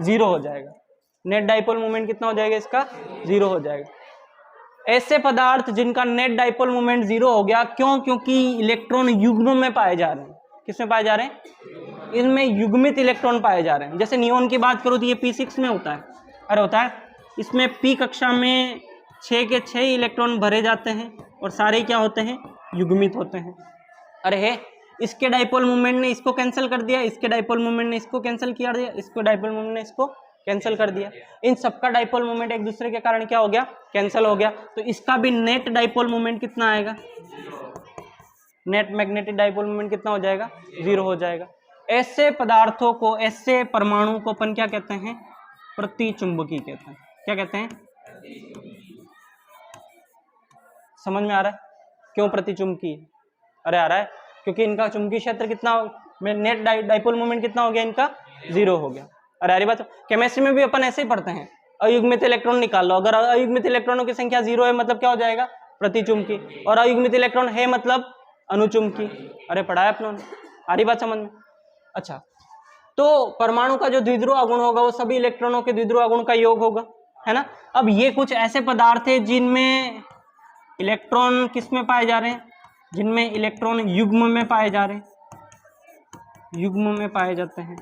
0 हो जाएगा। नेट डाइपोल मोमेंट कितना हो जाएगा इसका? 0 हो जाएगा। ऐसे पदार्थ जिनका नेट डाइपोल मोमेंट 0 हो गया, क्यों? क्योंकि इलेक्ट्रॉन युग्म में पाए जा रहे हैं। किसमें पाए जा रहे हैं? इनमें युग्मित इलेक्ट्रॉन पाए जा रहे हैं। जैसे नियोन की बात करो तो ये P6 में होता है। अरे होता है, इसमें P कक्षा में 6 के 6 इलेक्ट्रॉन भरे जाते हैं और सारे क्या होते हैं? युग्मित होते हैं। अरे है, इसके डाइपोल मोमेंट ने इसको कैंसिल कर दिया, इसके डाइपोल मोमेंट ने इसको कैंसिल किया दिया, इसको डाइपोल मोमेंट ने इसको कैंसिल कर दिया। इन सबका डाइपोल मोमेंट एक दूसरे के कारण क्या हो गया? कैंसिल हो गया। तो इसका भी नेट डाइपोल मोमेंट कितना आएगा? नेट मैग्नेटिक डाइपोल मोमेंट कितना हो जाएगा? 0 हो जाएगा। ऐसे पदार्थों को, ऐसे परमाणु को अपन क्या कहते हैं? प्रतिचुंबकी कहते हैं। क्या कहते हैं? समझ में आ रहा है क्यों प्रतिचुंबकी? अरे आ रहा है, क्योंकि इनका चुंबकीय क्षेत्र कितना, नेट डाइपोल मोमेंट कितना हो गया? इनका 0 हो गया। अरे अरे बात, केमिस्ट्री में भी अपन ऐसे ही पढ़ते हैं, अयुग्मित इलेक्ट्रॉन निकाल लो। अगर अयुग्मित इलेक्ट्रॉनों की संख्या 0 है मतलब क्या हो जाएगा? प्रतिचुंबकी। और अयुग्मित इलेक्ट्रॉन है मतलब अनुचुंबकी। अरे पढ़ा है अपनों ने, आ रही बात समझ में? अच्छा, तो परमाणु का जो द्विध्रुव गुण होगा वो सभी इलेक्ट्रॉनों के द्विध्रुव गुण का योग होगा, है ना। अब ये कुछ ऐसे पदार्थ है जिनमें इलेक्ट्रॉन किस में पाए जा रहे हैं? जिनमें इलेक्ट्रॉन युग्म में पाए जा रहे हैं, युग्म में पाए जाते हैं।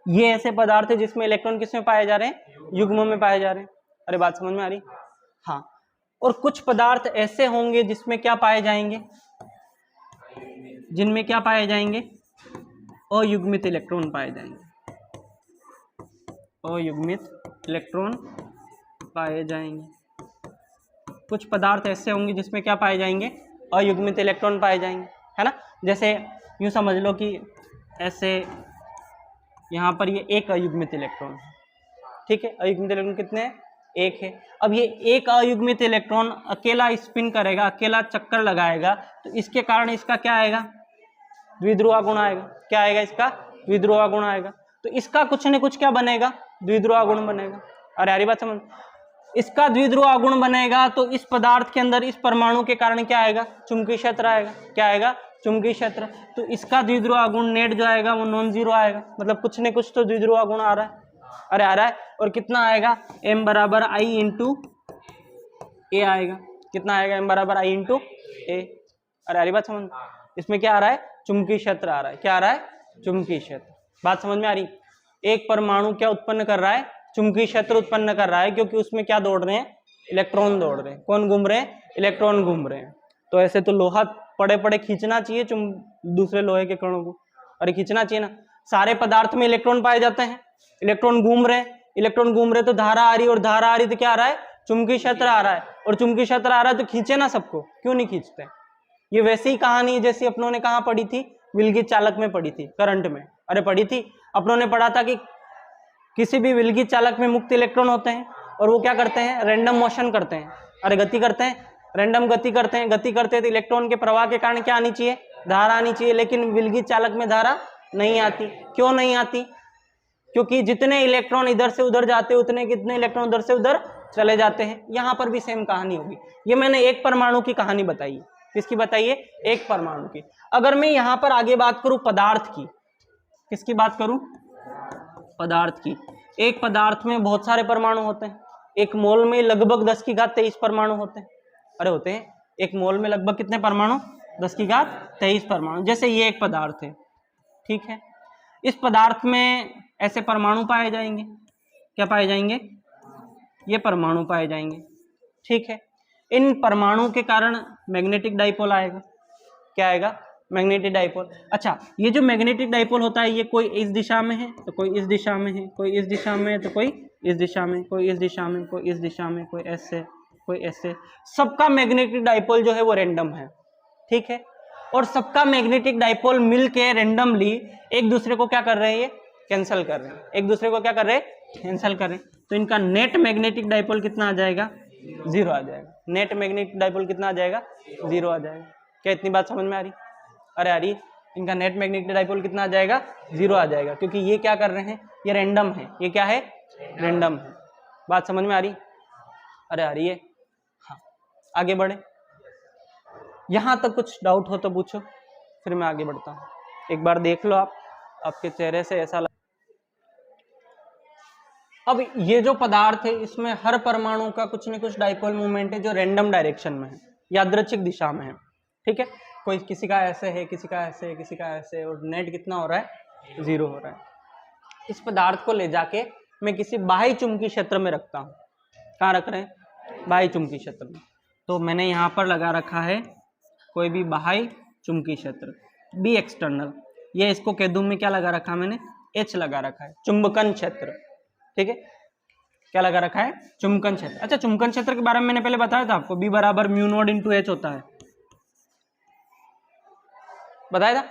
ये ऐसे पदार्थ है जिसमें इलेक्ट्रॉन किस में पाए जा रहे हैं? युग्म में पाए जा रहे हैं। अरे बात समझ में आ रही? हाँ। और कुछ पदार्थ ऐसे होंगे जिसमें क्या पाए जाएंगे? जिनमें क्या पाए जाएंगे? अयुग्मित इलेक्ट्रॉन पाए जाएंगे। अयुग्मित इलेक्ट्रॉन पाए जाएंगे। कुछ पदार्थ ऐसे होंगे जिसमें क्या पाए जाएंगे? अयुग्मित इलेक्ट्रॉन पाए जाएंगे, है ना। जैसे यूं समझ लो कि ऐसे यहाँ पर ये एक अयुग्मित इलेक्ट्रॉन है, ठीक है। अयुग्मित इलेक्ट्रॉन कितने हैं? 1 है। अब ये एक अयुग्मित इलेक्ट्रॉन अकेला स्पिन करेगा, अकेला चक्कर लगाएगा, तो इसके कारण इसका क्या आएगा? द्विध्रुव गुण आएगा। क्या आएगा? इसका द्विध्रुव गुण आएगा। तो इसका कुछ न कुछ क्या बनेगा? द्विध्रुव गुण बनेगा। अरे यारी बात समझ, इसका द्विध्रुव गुण बनेगा तो इस पदार्थ के अंदर, इस परमाणु के कारण क्या आएगा? चुंबकीय क्षेत्र आएगा। क्या आएगा? चुंबकीय क्षेत्र। तो इसका द्विध्रुव गुण नेट जो आएगा वो नॉन जीरो आएगा, मतलब कुछ न कुछ तो द्विध्रुव गुण आ रहा है। अरे आ रहा है। और कितना आएगा? m बराबर I इंटू ए आएगा। कितना आएगा? m बराबर I इंटू ए। अरे अरे बात समझ, इसमें क्या आ रहा है? चुंबकीय क्षेत्र आ रहा है। क्या आ रहा है? चुंबकीय क्षेत्र। बात समझ में आ रही? एक परमाणु क्या उत्पन्न कर रहा है? चुंबकीय क्षेत्र उत्पन्न कर रहा है, क्योंकि उसमें क्या दौड़ रहे हैं? इलेक्ट्रॉन दौड़ रहे हैं। कौन घूम रहे हैं? इलेक्ट्रॉन घूम रहे हैं। तो ऐसे तो लोहा पड़े पड़े खींचना चाहिए दूसरे लोहे के कणों को, अरे खींचना चाहिए ना। सारे पदार्थ में इलेक्ट्रॉन पाए जाते हैं, इलेक्ट्रॉन घूम रहे हैं, इलेक्ट्रॉन घूम रहे तो धारा आ रही, और धारा आ रही तो क्या आ रहा है? चुंबकीय क्षेत्र आ रहा है। और चुंबकीय क्षेत्र आ रहा है तो खींचे ना सबको, क्यों नहीं खींचते? ये वैसी ही कहानी जैसी अपनों ने कहाँ पढ़ी थी? विलगित चालक में पढ़ी थी, करंट में। अरे पढ़ी थी, अपनों ने पढ़ा था कि किसी भी विलगित चालक में मुक्त इलेक्ट्रॉन होते हैं और वो क्या करते हैं? रैंडम मोशन करते हैं। अरे गति करते हैं, रैंडम गति करते हैं। गति करते हैं तो इलेक्ट्रॉन के प्रवाह के कारण क्या आनी चाहिए? धारा आनी चाहिए। लेकिन विलगित चालक में धारा नहीं आती। क्यों नहीं आती? क्योंकि जितने इलेक्ट्रॉन इधर से उधर जाते हैं उतने कितने इलेक्ट्रॉन उधर से उधर चले जाते हैं। यहाँ पर भी सेम कहानी होगी। ये मैंने एक परमाणु की कहानी बताई। किसकी बताइए? एक परमाणु की। अगर मैं यहाँ पर आगे बात करूं पदार्थ की, किसकी बात करूं? पदार्थ की। एक पदार्थ में बहुत सारे परमाणु होते हैं। एक मोल में लगभग 10 की घात 23 परमाणु होते हैं। अरे होते हैं। एक मोल में लगभग कितने परमाणु? 10 की घात 23 परमाणु। जैसे ये एक पदार्थ है, ठीक है। इस पदार्थ में ऐसे परमाणु पाए जाएंगे। क्या पाए जाएंगे? ये परमाणु पाए जाएंगे, ठीक है। इन परमाणु के कारण मैग्नेटिक डाइपोल आएगा। क्या आएगा? Magnetic dipole. अच्छा, ये जो मैग्नेटिक डाइपोल होता है, ये कोई इस दिशा में है तो कोई इस दिशा में है, कोई इस दिशा में है तो कोई इस दिशा में, कोई इस दिशा में, कोई इस दिशा में, कोई ऐसे, कोई ऐसे। सबका मैग्नेटिक डाइपोल जो है वो रैंडम है, ठीक है। और सबका मैग्नेटिक डाइपोल मिलके रैंडमली एक दूसरे को क्या कर रहे हैं? ये कैंसिल कर रहे हैं। एक दूसरे को क्या कर रहे हैं? कैंसिल कर रहे हैं। तो इनका नेट मैग्नेटिक डाइपोल कितना आ जाएगा? 0 आ जाएगा। नेट मैग्नेटिक डाइपोल कितना आ जाएगा? 0 आ जाएगा। क्या इतनी बात समझ में आ रही? अरे आ रही। इनका नेट मैग्नेटिक डाइपोल कितना आ जाएगा, 0 आ जाएगा, क्योंकि ये क्या कर रहे हैं, ये रैंडम है। ये क्या है, रैंडम है। बात समझ में आ रही, अरे आ रही है, हाँ आगे बढ़े। यहां तक कुछ डाउट हो तो पूछो, फिर मैं आगे बढ़ता हूँ। एक बार देख लो आप, आपके चेहरे से ऐसा अब ये जो पदार्थ है इसमें हर परमाणु का कुछ न कुछ डाइपोल मूवमेंट है जो रैंडम डायरेक्शन में है, यादृच्छिक दिशा में है, ठीक है। कोई किसी का ऐसे है, किसी का ऐसे है, किसी का ऐसे, और नेट कितना हो रहा है, 0 हो रहा है। इस पदार्थ को ले जाके मैं किसी बाह्य चुंबकीय क्षेत्र में रखता हूँ। कहाँ रख रहे हैं, बाह्य चुंबकीय क्षेत्र में। तो मैंने यहाँ पर लगा रखा है कोई भी बाह्य चुंबकीय क्षेत्र, बी एक्सटर्नल। ये इसको कह दूं मैं, क्या लगा रखा मैंने, एच लगा रखा है, चुंबकन क्षेत्र, ठीक है। क्या लगा रखा है, चुंबकन क्षेत्र। अच्छा, चुंबकन क्षेत्र के बारे में मैंने पहले बताया था आपको, बी बराबर म्यू नॉट इंटू एच होता है, बताया था,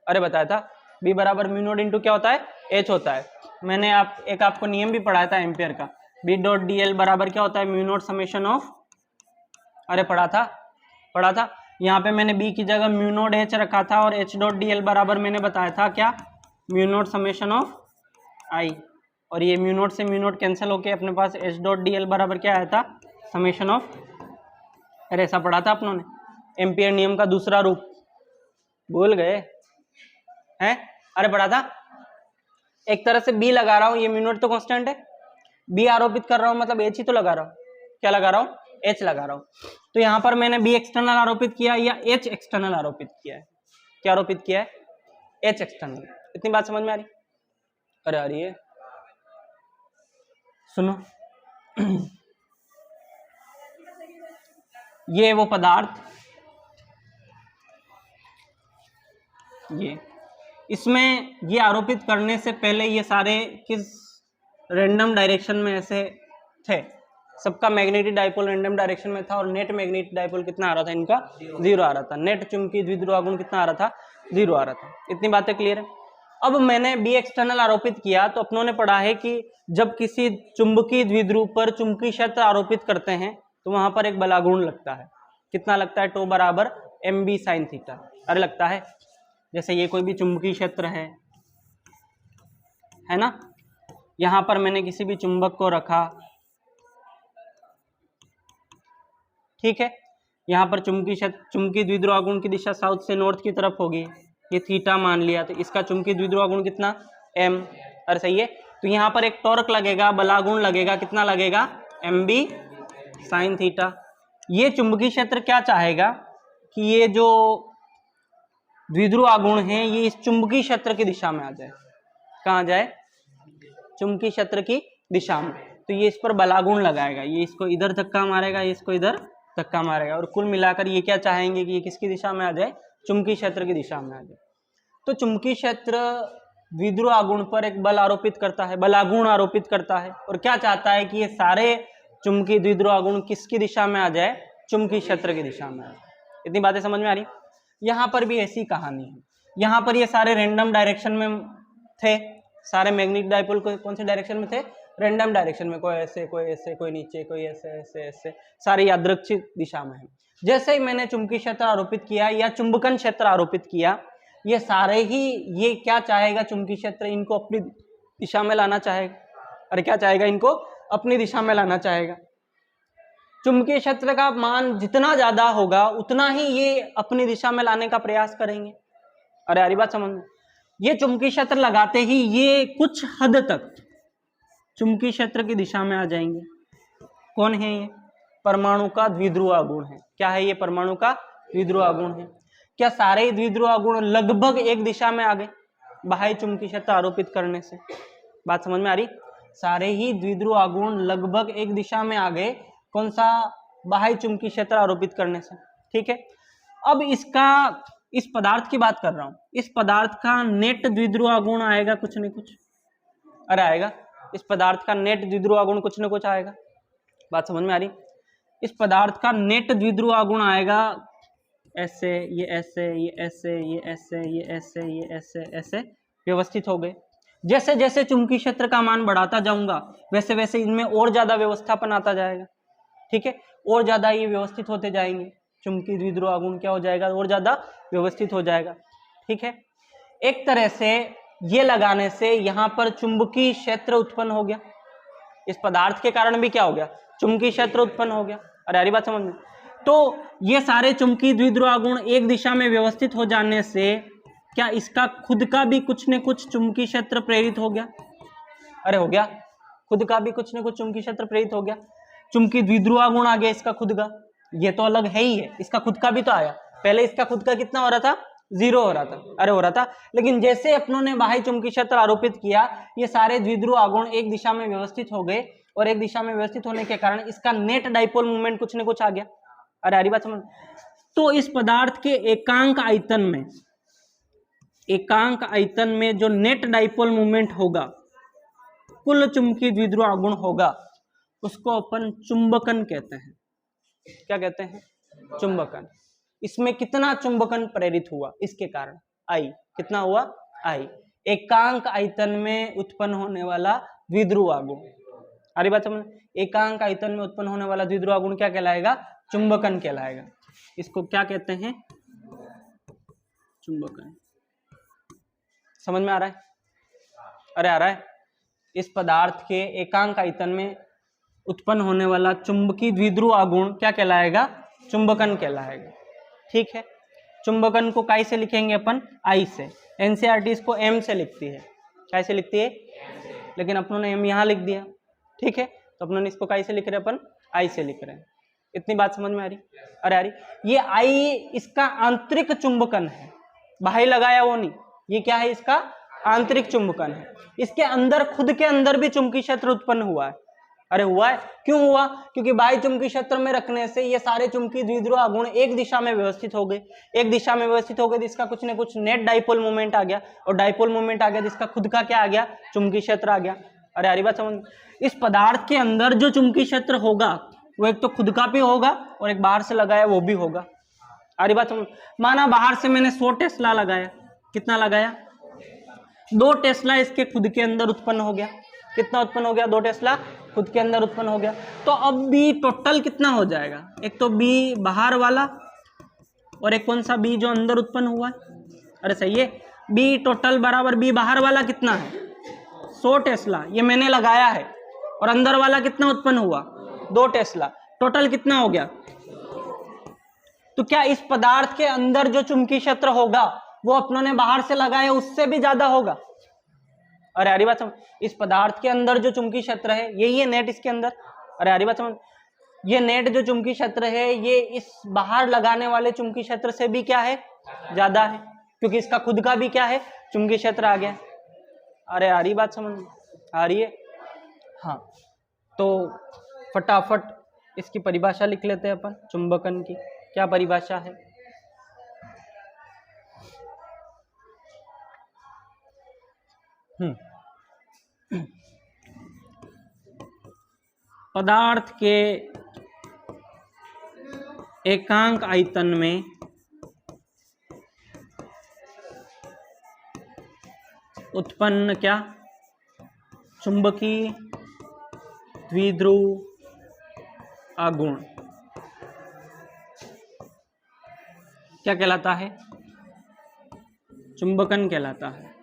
अरे बताया था, बी बराबर म्यू नॉट इंटू क्या होता है, एच होता है। मैंने आपको नियम भी पढ़ाया था एम्पियर का, बी डॉट डी एल बराबर क्या होता है, म्यू नॉट समेशन ऑफ, अरे पढ़ा था। यहाँ पे मैंने बी की जगह म्यू नॉट एच रखा था, और एच डॉट डी एल बराबर मैंने बताया था क्या, म्यू नॉट समेशन ऑफ आई, और ये म्यू नॉट से म्यू नॉट कैंसिल होके अपने पास एच डॉट डी एल बराबर क्या आया था, समेशन ऑफ, अरे ऐसा पढ़ा था अपनों ने, एम्पियर नियम का दूसरा रूप, भूल गए हैं, अरे पढ़ा था। एक तरह से बी लगा रहा हूँ, ये म्यू नॉट तो कांस्टेंट है, बी आरोपित कर रहा हूँ मतलब एच ही तो लगा रहा हूँ, क्या लगा रहा हूँ, एच लगा रहा हूँ। तो यहाँ पर मैंने बी एक्सटर्नल आरोपित किया या एच एक्सटर्नल आरोपित किया है, क्या आरोपित किया है, एच एक्सटर्नल। इतनी बात समझ में आ रही, अरे आ रही है, सुनो ये वो पदार्थ, ये इसमें ये आरोपित करने से पहले ये सारे किस रैंडम डायरेक्शन में ऐसे थे, सबका मैग्नेटिक डाइपोल रैंडम डायरेक्शन में था, और नेट मैग्नेटिक डाइपोल कितना आ रहा था, इनका 0 आ रहा था, नेट चुंबकीय द्विध्रुव आघूर्ण कितना आ रहा था, 0 आ रहा था। इतनी बातें क्लियर है। अब मैंने बी एक्सटर्नल आरोपित किया, तो अपनों ने पढ़ा है कि जब किसी चुंबकीय द्विध्रुव पर चुंबकीय क्षेत्र आरोपित करते हैं तो वहां पर एक बलागुण लगता है, कितना लगता है, टो बराबर एम बी साइन थीटा, अरे लगता है। जैसे ये कोई भी चुंबकीय क्षेत्र है ना, यहां पर मैंने किसी भी चुंबक को रखा, ठीक है, यहाँ पर चुंबकीय द्विध्रुव आघूर्ण की दिशा साउथ से नॉर्थ की तरफ होगी, ये थीटा मान लिया, तो इसका चुंबकीय द्विध्रुव आघूर्ण कितना, m, अरे सही है। तो यहाँ पर एक टॉर्क लगेगा, बलागुण लगेगा, कितना लगेगा, एम बी साइन थीटा। ये चुंबकीय क्षेत्र क्या चाहेगा कि ये जो द्विध्रुव आघूर्ण है ये इस चुंबकीय क्षेत्र की दिशा में आ जाए, कहाँ जाए, चुंबकीय क्षेत्र की दिशा में। तो ये इस पर बलागुण लगाएगा, ये इसको इधर धक्का मारेगा, ये इसको इधर धक्का मारेगा, और कुल मिलाकर ये क्या चाहेंगे कि ये किसकी दिशा में आ जाए, चुंबकीय क्षेत्र की दिशा में आ जाए। तो चुंबकीय क्षेत्र द्विध्रुव आघूर्ण पर एक बल आरोपित करता है, बलागुण आरोपित करता है, और क्या चाहता है कि ये सारे चुंबकीय द्विध्रुव आघूर्ण किसकी दिशा में आ जाए, चुंबकीय क्षेत्र की दिशा में आ जाए। इतनी बातें समझ में आ रही। यहाँ पर भी ऐसी कहानी है, यहाँ पर ये सारे रैंडम डायरेक्शन में थे, सारे मैग्नेटिक डाइपोल कौन से डायरेक्शन में थे, रैंडम डायरेक्शन में, कोई ऐसे कोई ऐसे कोई नीचे कोई ऐसे ऐसे ऐसे, सारे यादृच्छिक दिशा में है। जैसे ही मैंने चुंबकीय क्षेत्र आरोपित किया या चुंबकन क्षेत्र आरोपित किया, ये सारे ही ये क्या चाहेगा, चुंबकीय क्षेत्र इनको अपनी दिशा में लाना चाहेगा, अरे क्या चाहेगा, इनको अपनी दिशा में लाना चाहेगा। चुंबकीय क्षेत्र का मान जितना ज्यादा होगा उतना ही ये अपनी दिशा में लाने का प्रयास करेंगे। अरे यारी बात समझ में, ये चुंबकीय क्षेत्र लगाते ही ये कुछ हद तक चुंबकीय क्षेत्र की दिशा में आ जाएंगे। कौन है ये, परमाणु का द्विध्रुव आघूर्ण है। क्या है ये, परमाणु का द्विध्रुव आघूर्ण है। क्या सारे द्विध्रुव आघूर्ण लगभग एक दिशा में आ गए बाह्य चुंबकीय क्षेत्र आरोपित करने से, बात समझ में आ रही, सारे ही द्विध्रुव आघूर्ण लगभग एक दिशा में आ गए, कौन सा, बाह्य चुंबकीय क्षेत्र आरोपित करने से, ठीक है। अब इस पदार्थ की बात कर रहा हूं, इस पदार्थ का नेट द्विध्रुव आघूर्ण आएगा कुछ न कुछ, अरे आएगा, इस पदार्थ का नेट द्विध्रुव आघूर्ण कुछ न कुछ आएगा, बात समझ में आ रही। इस पदार्थ का नेट द्विध्रुव आघूर्ण आएगा ऐसे, ये ऐसे, ये ऐसे, ये ऐसे, ये ऐसे, ये ऐसे, ऐसे व्यवस्थित हो गए। जैसे जैसे चुंबकीय क्षेत्र का मान बढ़ाता जाऊंगा वैसे वैसे इनमें और ज्यादा व्यवस्थापन आता जाएगा, ठीक है, और ज्यादा ये व्यवस्थित होते जाएंगे, चुंबकीय द्विध्रुव आघूर्ण क्या हो जाएगा, और ज्यादा व्यवस्थित हो जाएगा। ठीक है। एक तरह से ये लगाने से यहाँ पर चुंबकीय क्षेत्र उत्पन्न हो गया, इस पदार्थ के कारण भी क्या हो गया, चुंबकीय क्षेत्र उत्पन्न हो गया। अरे यारी बात समझ में। तो ये सारे चुंबकीय द्विध्रुव आघूर्ण एक दिशा में व्यवस्थित हो जाने से क्या इसका खुद का भी कुछ न कुछ चुंबकीय क्षेत्र प्रेरित हो गया। अरे हो गया, खुद का भी कुछ न कुछ चुंबकीय क्षेत्र प्रेरित हो गया। चुंबकीय द्विध्रुव आघूर्ण आ गया इसका खुद का, ये तो अलग है ही है, इसका खुद का भी तो आया। पहले इसका खुद का कितना हो रहा था, 0 हो रहा था, अरे हो रहा था। लेकिन जैसे अपनों ने बाह्य चुंबकीय क्षेत्र आरोपित किया, ये सारे द्विध्रुव आघूर्ण एक दिशा में व्यवस्थित हो गए और एक दिशा में व्यवस्थित होने के कारण इसका नेट डाइपोल मूवमेंट कुछ न कुछ आ गया। अरे हरी बात समझ। तो इस पदार्थ के एकांक आयतन में जो नेट डाइपोल मूवमेंट होगा, कुल चुंबकीय द्विध्रुव आघूर्ण होगा, उसको अपन चुंबकन कहते हैं। क्या कहते हैं, चुंबकन। इसमें कितना चुंबकन प्रेरित हुआ, इसके कारण आई, कितना हुआ, आई। एकांक आयतन में उत्पन्न होने वाला द्विध्रुव आघूर्ण, अरे बात समझ। एकांक आयतन में उत्पन्न होने वाला द्विध्रुव आघूर्ण क्या कहलाएगा, चुंबकन कहलाएगा। इसको क्या कहते हैं, चुंबकन। समझ में आ रहा है, अरे आ रहा है। इस पदार्थ के एकांक आयतन में उत्पन्न होने वाला चुंबकीय द्विध्रुव आघूर्ण क्या कहलाएगा, चुंबकन कहलाएगा। ठीक है। चुंबकन को काय से लिखेंगे अपन, आई से। एनसीईआरटी इसको एम से लिखती है, काय से लिखती है, लेकिन अपनों ने एम यहाँ लिख दिया। ठीक है, तो अपनों ने इसको काय से लिख रहे हैं, अपन आई से लिख रहे हैं। इतनी बात समझ में आ रही, अरे आ रही। ये आई इसका आंतरिक चुंबकन है, बाहर लगाया वो नहीं, ये क्या है, इसका आंतरिक चुंबकन है। इसके अंदर, खुद के अंदर भी चुंबकीय क्षेत्र उत्पन्न हुआ है। अरे हुआ है, क्यों हुआ, क्योंकि बाह्य चुंबकीय क्षेत्र में रखने से ये सारे चुंबकीय द्विध्रुव आघूर्ण एक दिशा में व्यवस्थित हो गए। एक दिशा में व्यवस्थित हो गए तो इसका कुछ न कुछ नेट डाइपोल मूवमेंट आ गया, और डाइपोल मूवमेंट आ गया जिसका खुद का क्या आ गया, चुंबकीय क्षेत्र आ गया। अरे हरी बात समझ। इस पदार्थ के अंदर जो चुंबकीय क्षेत्र होगा वो एक तो खुद का भी होगा और एक बाहर से लगाया वो भी होगा। अरे बात समझ। माना बाहर से मैंने 100 टेस्ला लगाया, कितना लगाया, 2 टेस्ला इसके खुद के अंदर उत्पन्न हो गया। कितना उत्पन्न हो गया, 2 टेस्ला खुद के अंदर उत्पन्न हो गया। तो अब बी टोटल कितना हो जाएगा, एक तो बी बाहर वाला और एक कौन सा, बी जो अंदर उत्पन्न हुआ है। अरे सही है, बी टोटल बराबर बी बाहर वाला कितना है, 100 टेस्ला, ये मैंने लगाया है, और अंदर वाला कितना उत्पन्न हुआ, 2 टेस्ला। टोटल कितना हो गया। तो क्या इस पदार्थ के अंदर जो चुंबकीय क्षेत्र होगा वो अपनों ने बाहर से लगाया उससे भी ज्यादा होगा। अरे हरी बात समझ। इस पदार्थ के अंदर जो चुंबकीय क्षेत्र है, यही है नेट इसके अंदर। अरे हरी बात समझ। ये नेट जो चुंबकीय क्षेत्र है ये इस बाहर लगाने वाले चुंबकीय क्षेत्र से भी क्या है, ज्यादा है, क्योंकि इसका खुद का भी क्या है, चुंबकीय क्षेत्र आ गया। अरे हरी बात समझ आ रही है। हाँ, तो फटाफट इसकी परिभाषा लिख लेते हैं अपन। चुंबकन की क्या परिभाषा है, पदार्थ के एकांक आयतन में उत्पन्न क्या, चुंबकीय द्विध्रुव आघूर्ण क्या कहलाता है, चुंबकन कहलाता है।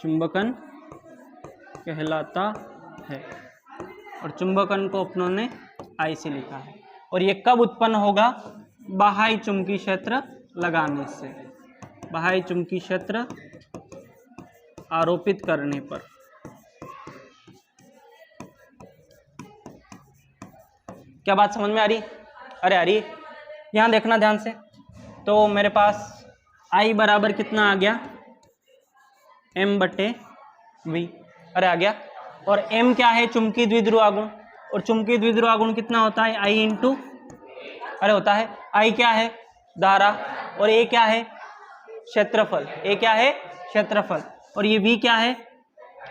चुंबकन कहलाता है, और चुंबकन को अपनों ने आई से लिखा है। और ये कब उत्पन्न होगा, बाह्य चुंबकीय क्षेत्र लगाने से, बाह्य चुंबकीय क्षेत्र आरोपित करने पर। क्या बात समझ में आ रही, अरे आ रही। यहां देखना ध्यान से। तो मेरे पास आई बराबर कितना आ गया, m/v। अरे आ गया। और m क्या है, चुंबकीय द्विध्रुव आघूर्ण, और चुंबकीय द्विध्रुव आघूर्ण कितना होता है, I इंटू, अरे होता है I क्या है, धारा, और a क्या है, क्षेत्रफल, a क्या है, क्षेत्रफल, और ये v क्या है,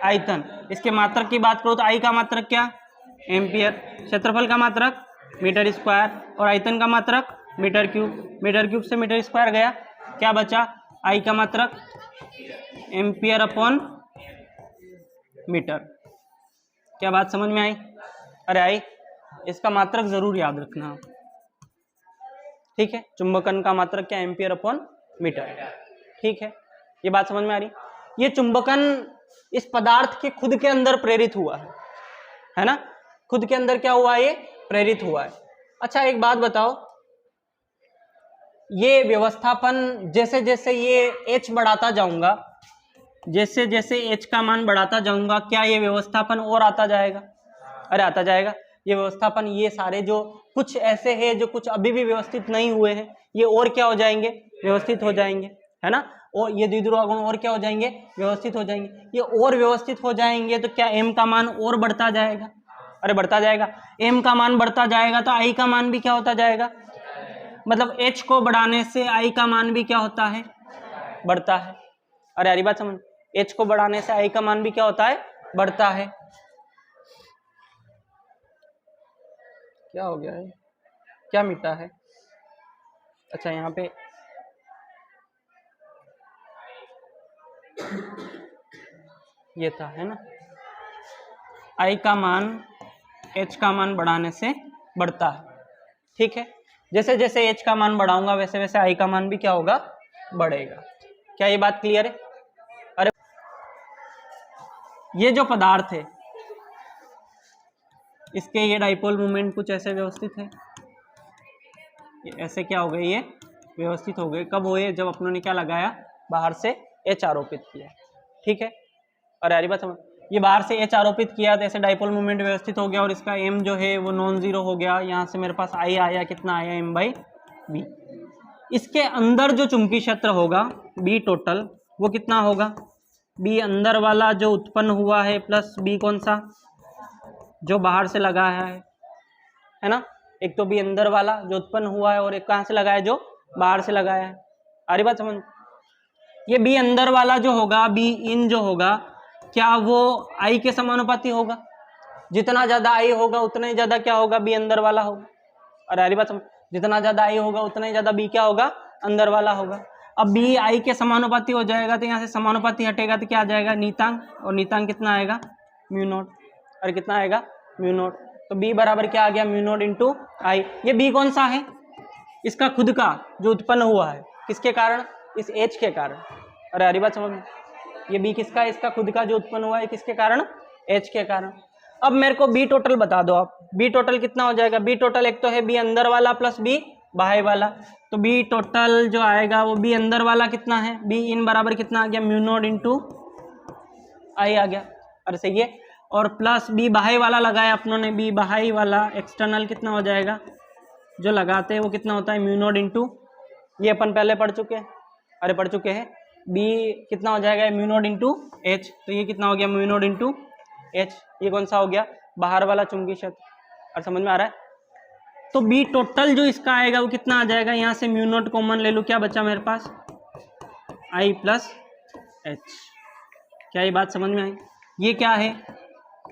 आयतन। इसके मात्रक की बात करो तो I का मात्रक क्या, एम्पियर, क्षेत्रफल का मात्रक मीटर स्क्वायर, और आयतन का मात्रक मीटर क्यूब। मीटर क्यूब से मीटर स्क्वायर गया, क्या बचा, I का मात्रक एम्पियर अपॉन मीटर। क्या बात समझ में आई, अरे आई। इसका मात्रक जरूर याद रखना, ठीक है। चुंबकन का मात्रक क्या, एम्पियर अपॉन मीटर। ठीक है, ये बात समझ में आ रही? ये चुंबकन इस पदार्थ के खुद के अंदर प्रेरित हुआ है ना, खुद के अंदर क्या हुआ है, ये प्रेरित हुआ है। अच्छा एक बात बताओ, ये व्यवस्थापन जैसे जैसे ये h बढ़ाता जाऊंगा, जैसे जैसे h का मान बढ़ाता जाऊंगा, क्या ये व्यवस्थापन और आता जाएगा? अरे आता जाएगा। ये व्यवस्थापन, ये सारे जो कुछ ऐसे हैं जो कुछ अभी भी व्यवस्थित नहीं हुए हैं, ये और क्या हो जाएंगे, व्यवस्थित हो जाएंगे, है ना। और ये द्विध्रुव गुण और क्या हो जाएंगे, व्यवस्थित हो जाएंगे। ये और व्यवस्थित हो जाएंगे तो क्या m का मान और बढ़ता जाएगा? अरे बढ़ता जाएगा। m का मान बढ़ता जाएगा तो i का मान भी क्या होता जाएगा, मतलब h को बढ़ाने से i का मान भी क्या होता है, बढ़ता है। अरे यार बात समझ, h को बढ़ाने से i का मान भी क्या होता है, बढ़ता है। क्या हो गया है, क्या मिटा है? अच्छा यहाँ पे ये था, है ना, i का मान h का मान बढ़ाने से बढ़ता है, ठीक है। जैसे जैसे h का मान बढ़ाऊंगा वैसे वैसे i का मान भी क्या होगा, बढ़ेगा। क्या ये बात क्लियर है? अरे ये जो पदार्थ है इसके ये डाइपोल मोमेंट कुछ ऐसे व्यवस्थित है, ऐसे क्या हो गए, ये व्यवस्थित हो गए। कब हुए, जब अपनों ने क्या लगाया, बाहर से H आरोपित किया, ठीक है। और यारी बात समझ, ये बाहर से H आरोपित किया तो ऐसे डाइपोल मोमेंट व्यवस्थित हो गया और इसका m जो है वो नॉन जीरो हो गया। यहाँ से मेरे पास I आया, कितना आया, m/b। इसके अंदर जो चुंबकीय क्षेत्र होगा B टोटल, वो कितना होगा, B अंदर वाला जो उत्पन्न हुआ है प्लस B कौन सा, जो बाहर से लगाया है ना। एक तो B अंदर वाला जो उत्पन्न हुआ है और एक कहाँ से लगाया, जो बाहर से लगाया है। आ रही बात समझ? ये B अंदर वाला जो होगा, B इन जो होगा, क्या वो I के समानुपाती होगा? जितना ज्यादा I होगा उतना ही ज्यादा क्या होगा, B अंदर वाला होगा। और आ रही बात समझ, जितना ज्यादा I होगा उतना ही ज्यादा B क्या होगा, अंदर वाला होगा। अब B I के समानुपाती हो जाएगा तो यहाँ से समानुपाती हटेगा तो क्या आ जाएगा, नीतांक, और नीतांक कितना आएगा, म्यू नॉट। और कितना आएगा, म्यू नॉट। तो B बराबर क्या आ गया, म्यू नॉट इंटू I। ये B कौन सा है, इसका खुद का जो उत्पन्न हुआ है, किसके कारण, इस H के कारण। अरे हरी बात समझ में, ये B किसका है, इसका खुद का जो उत्पन्न हुआ है, किसके कारण, H के कारण। अब मेरे को B टोटल बता दो आप, B टोटल कितना हो जाएगा। B टोटल एक तो है B अंदर वाला प्लस B बाहर वाला, तो B टोटल जो आएगा वो B अंदर वाला कितना है, B इन बराबर कितना आ गया, म्यू नॉट इंटू I आ गया। अरे सही है। और प्लस B बाहर वाला लगाया अपनों ने, B बाहर वाला एक्सटर्नल कितना हो जाएगा, जो लगाते हैं वो कितना होता है, म्यू नॉट इंटू, ये अपन पहले पढ़ चुके हैं, अरे पढ़ चुके हैं। B कितना हो जाएगा, म्यू नॉट इंटू H, तो ये कितना हो गया, म्यू नॉट इंटू H। ये कौन सा हो गया, बाहर वाला चुंबकीय क्षेत्र। और समझ में आ रहा है? तो B टोटल जो इसका आएगा वो कितना आ जाएगा, यहाँ से म्यू नॉट कॉमन ले लो, क्या बचा मेरे पास, I प्लस H। क्या ये बात समझ में आई? ये क्या है,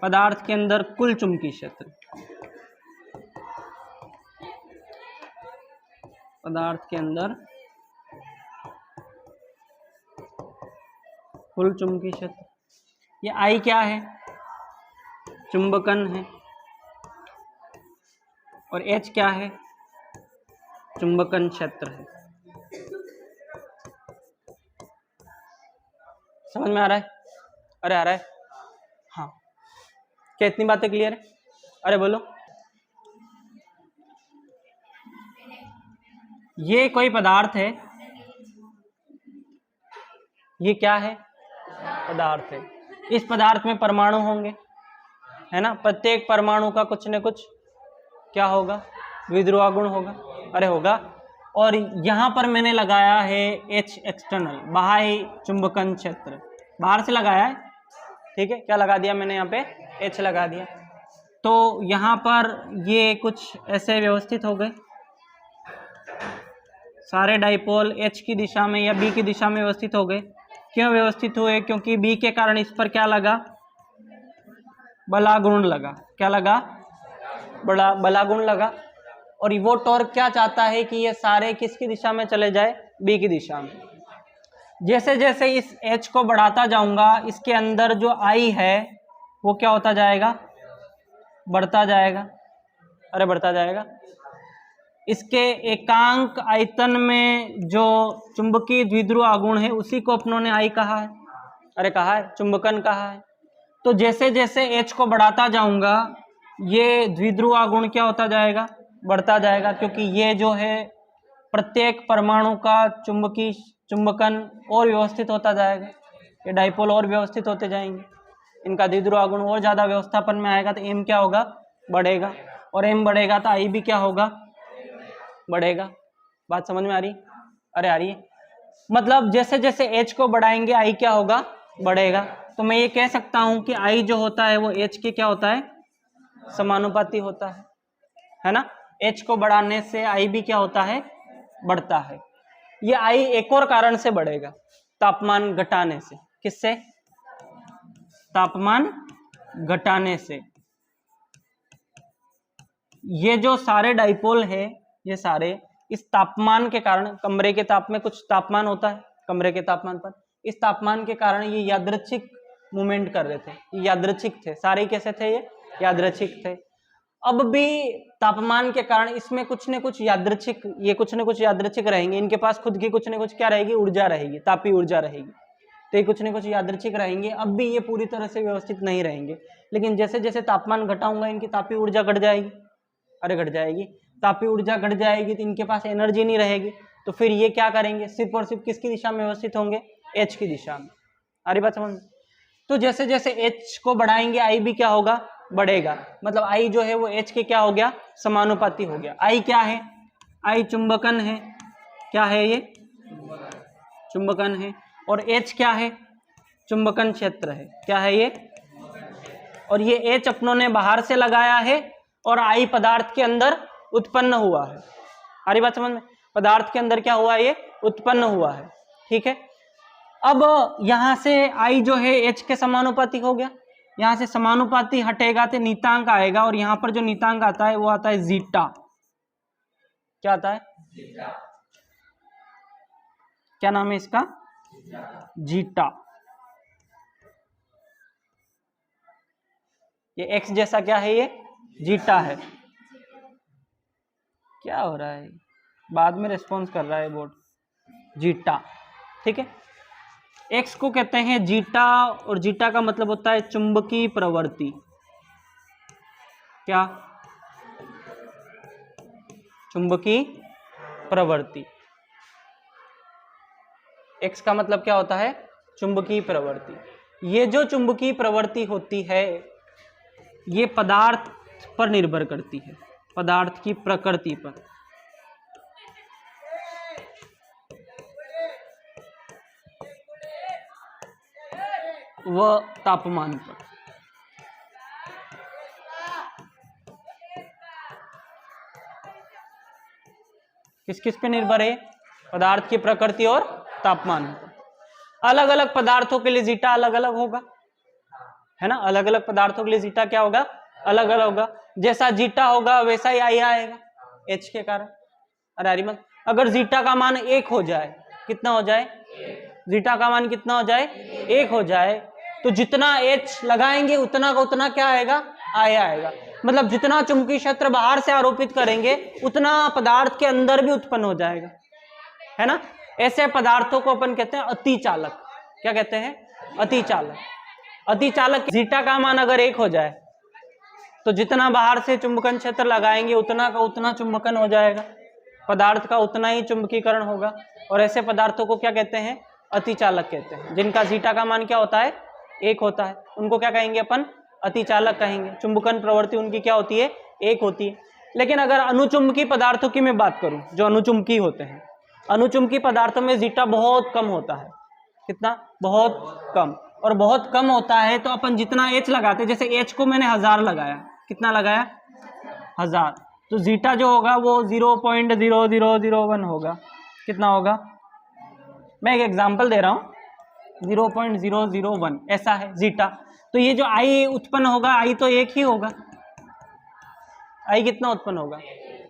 पदार्थ के अंदर कुल चुंबकीय क्षेत्र, पदार्थ के अंदर कुल चुंबकीय क्षेत्र। ये I क्या है, चुंबकन है, और H क्या है, चुंबकन क्षेत्र है। समझ में आ रहा है? अरे आ रहा है, हाँ। क्या इतनी बातें क्लियर है? अरे बोलो। ये कोई पदार्थ है, ये क्या है, पदार्थ है। इस पदार्थ में परमाणु होंगे, है ना, प्रत्येक परमाणु का कुछ न कुछ क्या होगा, द्विध्रुव गुण होगा। अरे होगा। और यहाँ पर मैंने लगाया है H एक्सटर्नल, बाह्य चुंबकन क्षेत्र, बाहर से लगाया है, ठीक है। क्या लगा दिया मैंने यहाँ पे, H लगा दिया। तो यहाँ पर ये कुछ ऐसे व्यवस्थित हो गए, सारे डाइपोल H की दिशा में या B की दिशा में व्यवस्थित हो गए। क्यों व्यवस्थित हुए, क्योंकि B के कारण इस पर क्या लगा, बलागुण लगा। क्या लगा, बड़ा बलागुण लगा। और वो टॉर्क क्या चाहता है कि ये सारे किसकी दिशा में चले जाए, B की दिशा में। जैसे जैसे इस H को बढ़ाता जाऊंगा, इसके अंदर जो I है वो क्या होता जाएगा, बढ़ता जाएगा। अरे बढ़ता जाएगा। इसके एकांक आयतन में जो चुंबकीय द्विध्रुव आघूर्ण है उसी को अपनों ने आई कहा है, अरे कहा है, चुंबकन कहा है। तो जैसे जैसे H को बढ़ाता जाऊंगा ये द्विध्रुव आघूर्ण क्या होता जाएगा, बढ़ता जाएगा, क्योंकि ये जो है प्रत्येक परमाणु का चुंबकन और व्यवस्थित होता जाएगा, ये डाइपोल और व्यवस्थित होते जाएंगे, इनका द्विध्रुव आघूर्ण और ज्यादा व्यवस्थापन में आएगा, तो M क्या होगा, बढ़ेगा, और M बढ़ेगा तो I भी क्या होगा, बढ़ेगा। बात समझ में आ रही, अरे आ रही है। मतलब जैसे जैसे H को बढ़ाएंगे I क्या होगा, बढ़ेगा। तो मैं ये कह सकता हूं कि I जो होता है वो H के क्या होता है, समानुपाती होता है ना। H को बढ़ाने से I भी क्या होता है, बढ़ता है। ये I एक और कारण से बढ़ेगा, तापमान घटाने से। किससे, तापमान घटाने से। ये जो सारे डाइपोल है, ये सारे इस तापमान के कारण, कमरे के ताप में कुछ तापमान होता है, कमरे के तापमान पर, इस तापमान के कारण ये यादृच्छिक मूवमेंट कर रहे थे, ये यादृच्छिक थे सारे, कैसे थे ये, यादृच्छिक थे। अब भी तापमान के कारण इसमें कुछ न कुछ यादृच्छिक, ये कुछ न कुछ यादृच्छिक रहेंगे, इनके पास खुद की कुछ न कुछ क्या रहेगी, ऊर्जा रहेगी, तापीय ऊर्जा रहेगी, तो ये कुछ न कुछ यादृच्छिक रहेंगे। अब भी ये पूरी तरह से व्यवस्थित नहीं रहेंगे, लेकिन जैसे जैसे तापमान घटाऊंगा इनकी तापीय ऊर्जा घट जाएगी, अरे घट जाएगी, तापीय ऊर्जा घट जाएगी तो इनके पास एनर्जी नहीं रहेगी, तो फिर ये क्या करेंगे, सिर्फ और सिर्फ किसकी दिशा में व्यवस्थित होंगे, H की दिशा में। अरे बात समझ। तो जैसे जैसे H को बढ़ाएंगे I भी क्या होगा, बढ़ेगा। मतलब I जो है वो H के क्या हो गया, समानुपाती हो गया। I क्या है, I चुंबकन है, क्या है ये, चुंबकन है, और H क्या है, चुंबकन क्षेत्र है, क्या है ये, और ये H अपनों ने बाहर से लगाया है और I पदार्थ के अंदर उत्पन्न हुआ है। अरे बात समझ में, पदार्थ के अंदर क्या हुआ, ये उत्पन्न हुआ है, ठीक है। अब यहां से I जो है H के समानुपाती हो गया, यहां से समानुपाती हटेगा तो नीतांक आएगा, और यहां पर जो नीतांक आता है वो आता है जीटा। क्या आता है, क्या नाम है इसका, जीटा। ये X जैसा क्या है, ये जीटा है। क्या हो रहा है, बाद में रिस्पॉन्स कर रहा है बोर्ड, जीटा, ठीक है। X को कहते हैं जीटा, और जीटा का मतलब होता है चुंबकीय प्रवृत्ति। क्या, चुंबकीय प्रवृत्ति। X का मतलब क्या होता है, चुंबकीय प्रवृत्ति। ये जो चुंबकीय प्रवृत्ति होती है ये पदार्थ पर निर्भर करती है, पदार्थ की प्रकृति पर। व तापमान पर। किस किस पे निर्भर है, पदार्थ की प्रकृति और तापमान पर। अलग अलग पदार्थों के लिए जीटा अलग अलग होगा, है ना, अलग अलग पदार्थों के लिए जीटा क्या होगा, अलग अलग होगा। जैसा जीटा होगा वैसा ही आई आएगा H के कारण। अरे अरिमत, अगर जीटा का मान 1 हो जाए, कितना हो जाए, जीटा का मान कितना हो जाए, 1 हो जाए, तो जितना H लगाएंगे उतना का उतना क्या आएगा, आएगा। मतलब जितना चुंबकीय क्षेत्र बाहर से आरोपित करेंगे उतना पदार्थ के अंदर भी उत्पन्न हो जाएगा, है ना। ऐसे पदार्थों को अपन कहते हैं अतिचालक। क्या कहते हैं, अतिचालक। अतिचालक जीटा का मान अगर 1 हो जाए तो जितना बाहर से चुंबकन क्षेत्र लगाएंगे उतना का उतना चुंबकन हो जाएगा, पदार्थ का उतना ही चुंबकीकरण होगा। और ऐसे पदार्थों को क्या कहते हैं, अतिचालक कहते हैं। जिनका जीटा का मान क्या होता है, 1 होता है, उनको क्या कहेंगे अपन, अतिचालक कहेंगे। चुंबकन प्रवृत्ति उनकी क्या होती है, 1 होती है। लेकिन अगर अनुचुंबकीय पदार्थों की मैं बात करूं, जो अनुचुंबकीय होते हैं, अनुचुंबकीय पदार्थों में जीटा बहुत कम होता है। कितना, बहुत कम। और बहुत कम होता है तो अपन जितना H लगाते, जैसे H को मैंने 1000 लगाया, कितना लगाया, 1000, तो जीटा जो होगा वो 0.0001 होगा। कितना होगा, मैं एक एग्जांपल दे रहा हूं, 0.001 ऐसा है जीटा। तो ये जो I उत्पन्न होगा, I तो 1 ही होगा। I कितना उत्पन्न होगा,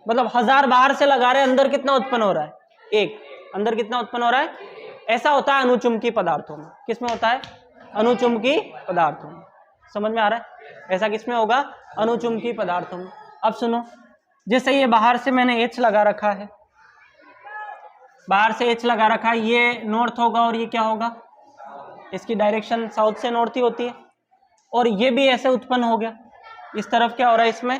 मतलब 1000 बाहर से लगा रहे, अंदर कितना उत्पन्न हो रहा है, 1। अंदर कितना उत्पन्न हो रहा है, ऐसा होता है अनुचुंबकीय पदार्थों में। किसमें होता है, अनुचुंबकीय पदार्थों में। समझ में आ रहा है, ऐसा किसमें होगा, अनुचुंबकीय पदार्थों में। अब सुनो, जैसे ये बाहर से मैंने H लगा रखा है, बाहर से H लगा रखा है, ये नॉर्थ होगा और ये क्या होगा, इसकी डायरेक्शन साउथ से नॉर्थ ही होती है, और ये भी ऐसे उत्पन्न हो गया। इस तरफ क्या हो रहा है, इसमें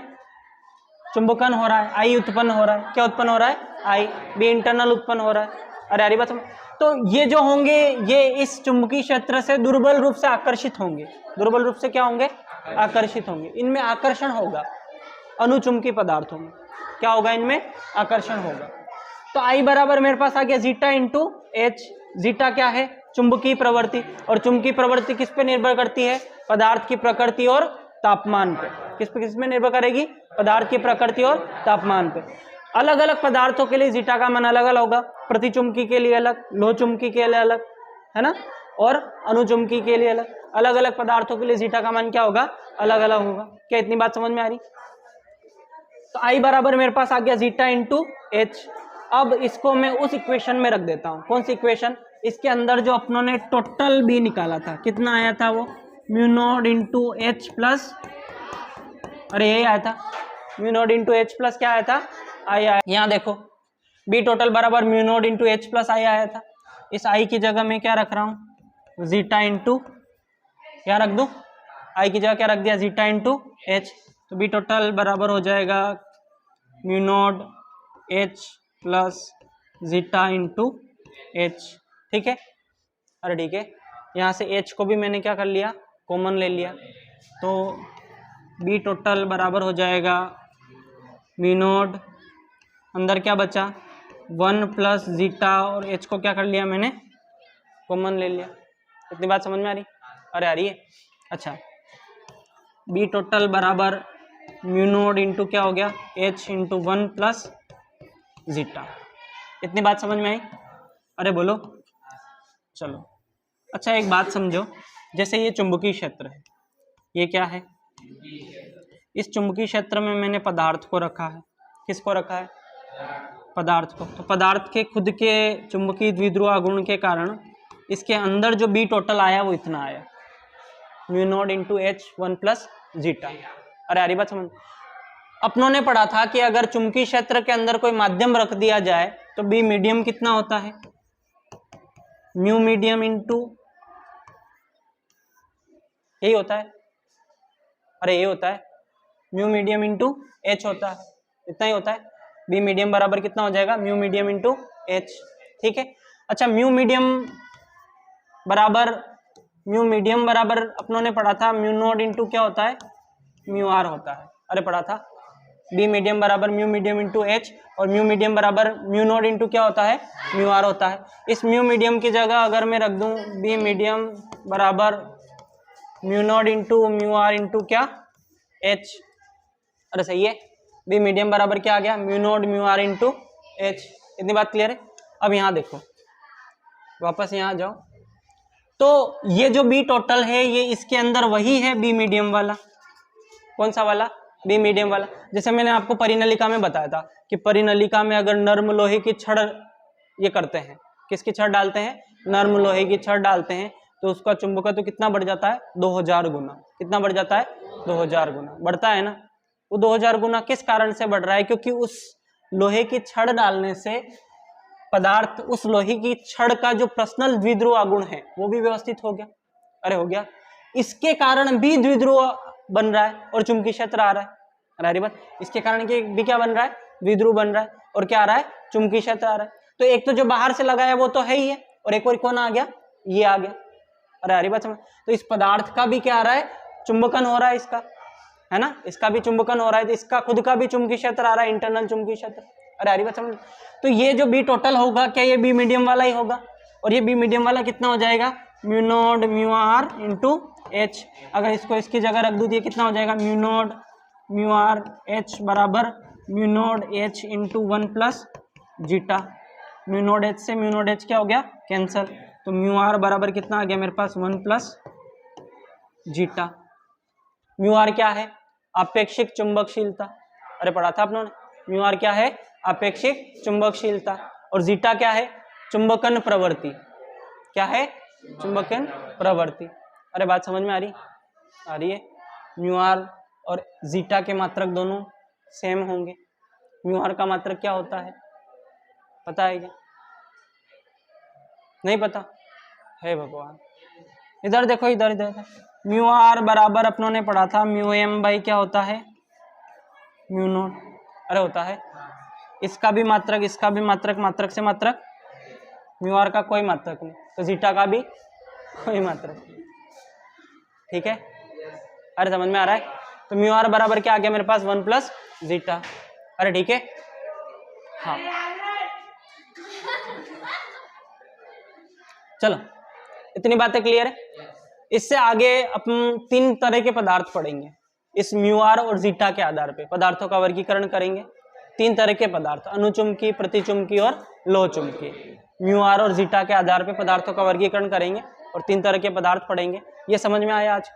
चुंबकन हो रहा है, आई उत्पन्न हो रहा है। क्या उत्पन्न हो रहा है, आई, बी इंटरनल उत्पन्न हो रहा है। अरे यारी बात समझ। तो ये जो होंगे ये इस चुंबकीय क्षेत्र से दुर्बल रूप से आकर्षित होंगे। दुर्बल रूप से क्या होंगे, आकर्षित होंगे। इनमें आकर्षण होगा, अनुचुंबकीय पदार्थों में क्या होगा, इनमें आकर्षण होगा। तो आई बराबर मेरे पास आ गया जीटा इंटू एच। जीटा क्या है, चुंबकीय प्रवृत्ति, और चुंबकीय प्रवृत्ति किस पे निर्भर करती है, पदार्थ की प्रकृति और तापमान पे। किस पे निर्भर करेगी, पदार्थ की प्रकृति और तापमान पे। अलग अलग पदार्थों के लिए जीटा का मान अलग अलग होगा, प्रतिचुंबकीय के लिए अलग, लोह चुंबकीय के लिए अलग, है ना, और अनुचुंबकीय के लिए अलग। अलग अलग पदार्थों के लिए जीटा का मान क्या होगा, अलग अलग होगा। क्या इतनी बात समझ में आ रही। तो आई बराबर मेरे पास आ गया जीटा इंटू एच। अब इसको मैं उस इक्वेशन में रख देता हूं। कौन सी इक्वेशन, इसके अंदर जो अपनों ने टोटल बी निकाला था, कितना आया था वो, mu not into h plus, अरे यही आया था, mu not into h plus क्या आया था, आई आया। यहाँ देखो बी टोटल बराबर mu not into h plus I आया था। इस आई की जगह मैं क्या रख रहा हूँ, जीटा इंटू, क्या रख दूँ, आई की जगह क्या रख दिया, जीटा इंटू एच। तो बी टोटल बराबर हो जाएगा mu naught H plus zeta into H. ठीक है, अरे ठीक है, यहाँ से एच को भी मैंने क्या कर लिया, कॉमन ले लिया। तो बी टोटल बराबर हो जाएगा म्यू नॉट, अंदर क्या बचा, 1 प्लस जीटा, और एच को क्या कर लिया मैंने, कॉमन ले लिया। इतनी बात समझ में आ रही, अरे आ रही है। अच्छा, बी टोटल बराबर म्यू नॉट इंटू क्या हो गया, एच इंटू 1 प्लस जीटा। इतनी बात समझ में आई, अरे बोलो, चलो। अच्छा एक बात समझो, जैसे ये चुंबकीय क्षेत्र है, ये क्या है, इस चुंबकीय क्षेत्र में मैंने पदार्थ को रखा है। किसको रखा है, पदार्थ को। तो पदार्थ के खुद के चुंबकीय द्विध्रुव आघूर्ण के कारण इसके अंदर जो बी टोटल आया वो इतना आया, mu naught into h 1 plus zeta. अरे यारी बात समझ। अपनों ने पढ़ा था कि अगर चुंबकीय क्षेत्र के अंदर कोई माध्यम रख दिया जाए तो बी मीडियम कितना होता है, म्यू मीडियम इंटू, यही होता है, अरे ये होता है म्यू मीडियम इंटू एच होता है, इतना ही होता है। बी मीडियम बराबर कितना हो जाएगा, म्यू मीडियम इंटू एच। ठीक है, अच्छा म्यू मीडियम बराबर अपनों ने पढ़ा था म्यू नॉट इंटू क्या होता है, म्यू आर होता है। अरे पढ़ा था, बी मीडियम बराबर म्यू मीडियम इंटू एच, और म्यू मीडियम बराबर म्यू नॉट इंटू क्या होता है, म्यू आर होता है। इस म्यू मीडियम की जगह अगर मैं रख दूं बी मीडियम बराबर mu not into mu r into क्या, एच। अरे सही है, बी मीडियम बराबर क्या आ गया, mu not mu r into h. इतनी बात क्लियर है। अब यहाँ देखो, वापस यहाँ जाओ, तो ये जो बी टोटल है ये इसके अंदर वही है बी मीडियम वाला। कौन सा वाला, बी मीडियम वाला। जैसे मैंने आपको परिनलिका में बताया था कि परिनलिका में अगर नर्म लोहे की छड़ ये करते हैं, किसकी छड़ डालते हैं, नर्म लोहे की छड़ डालते हैं, तो उसका चुंबकत्व तो कितना बढ़ जाता है, 2000 गुना। कितना बढ़ जाता है, 2000 गुना बढ़ता है ना। वो 2000 गुना किस कारण से बढ़ रहा है, क्योंकि उस लोहे की छड़ डालने से पदार्थ, उस लोहे की छड़ का जो पर्सनल द्विध्रुव आघूर्ण है वो भी व्यवस्थित हो गया। अरे हो गया, इसके कारण भी द्विध्रुव बन रहा है और चुंबकीय क्षेत्र आ रहा है। अरे बात, इसके कारण के भी क्या बन रहा है, द्विध्रुव बन रहा है, और क्या आ रहा है, चुंबकीय क्षेत्र आ रहा है। तो एक तो जो बाहर से लगा है वो तो है ही है, और एक और कौन आ गया, ये आ गया। अरे बात समझ। तो इस पदार्थ का भी क्या आ रहा है, चुंबकन हो रहा है इसका, है ना, इसका भी चुंबकन हो रहा है, तो इसका खुद का भी चुंबकीय क्षेत्र आ रहा है, इंटरनल चुंबकीय क्षेत्र। अरे बात समझ। तो ये जो बी टोटल होगा, क्या ये बी मीडियम वाला ही होगा, और ये बी मीडियम वाला कितना हो जाएगा, mu not mu r into h. अगर इसको इसकी जगह रख दूँ तो ये कितना हो जाएगा, mu not mu r h बराबर mu naught h into 1 plus zeta. Mu naught h से म्यू नॉट एच क्या हो गया, कैंसल। तो म्यू आर बराबर कितना आ गया मेरे पास, 1 प्लस जीटा। म्यू आर क्या है, अपेक्षिक चुंबकशीलता। अरे पढ़ा था आप लोगों ने, म्यू आर क्या है, अपेक्षिक चुंबकशीलता, और जीटा क्या है, चुंबकन प्रवृत्ति। क्या है, चुंबकन प्रवृत्ति। अरे बात समझ में आ रही है। म्यू आर और जीटा के मात्रक दोनों सेम होंगे, म्यू आर का मात्रक क्या होता है, पता है क्या? नहीं पता है भगवान। इधर देखो, इधर इधर म्यू आर बराबर अपनों ने पढ़ा था म्यू एम बाई क्या होता है, म्यू नॉट। अरे होता है, इसका भी मात्रक, इसका भी मात्रक, मात्रक से मात्रक, म्यू आर का कोई मात्रक नहीं, तो जीटा का भी कोई मात्रक नहीं। ठीक है, अरे समझ में आ रहा है? तो म्यू आर बराबर क्या आ गया मेरे पास, 1 प्लस जीटा। अरे ठीक है, हाँ चलो इतनी बातें क्लियर है। इससे आगे अपन 3 तरह के पदार्थ पढ़ेंगे इस म्यू आर और जीटा के आधार पे, पदार्थों का वर्गीकरण करेंगे। 3 तरह के पदार्थ, अनुचुंबकी, प्रतिचुंबकी और लोहचुंबकी। म्यू आर और जीटा के आधार पे पदार्थों का वर्गीकरण करेंगे और 3 तरह के पदार्थ पढ़ेंगे। ये समझ में आया आज,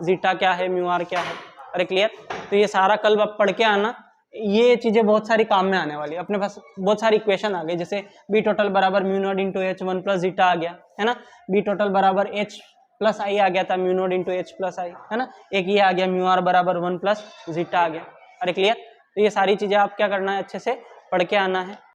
जीटा क्या है, म्यू आर क्या है? अरे क्लियर? तो ये सारा कल आप पढ़ के आना, ये चीजें बहुत सारी काम में आने वाली। अपने पास बहुत सारी इक्वेशन आ गई, जैसे बी टोटल बराबर mu not into h 1 plus zeta आ गया है ना, बी टोटल बराबर एच प्लस आई आ गया था, mu not into h plus I, है ना, एक ये आ गया म्यू आर बराबर 1 प्लस जीटा आ गया। अरे क्लियर? तो ये सारी चीजें आप क्या करना है, अच्छे से पढ़ के आना है।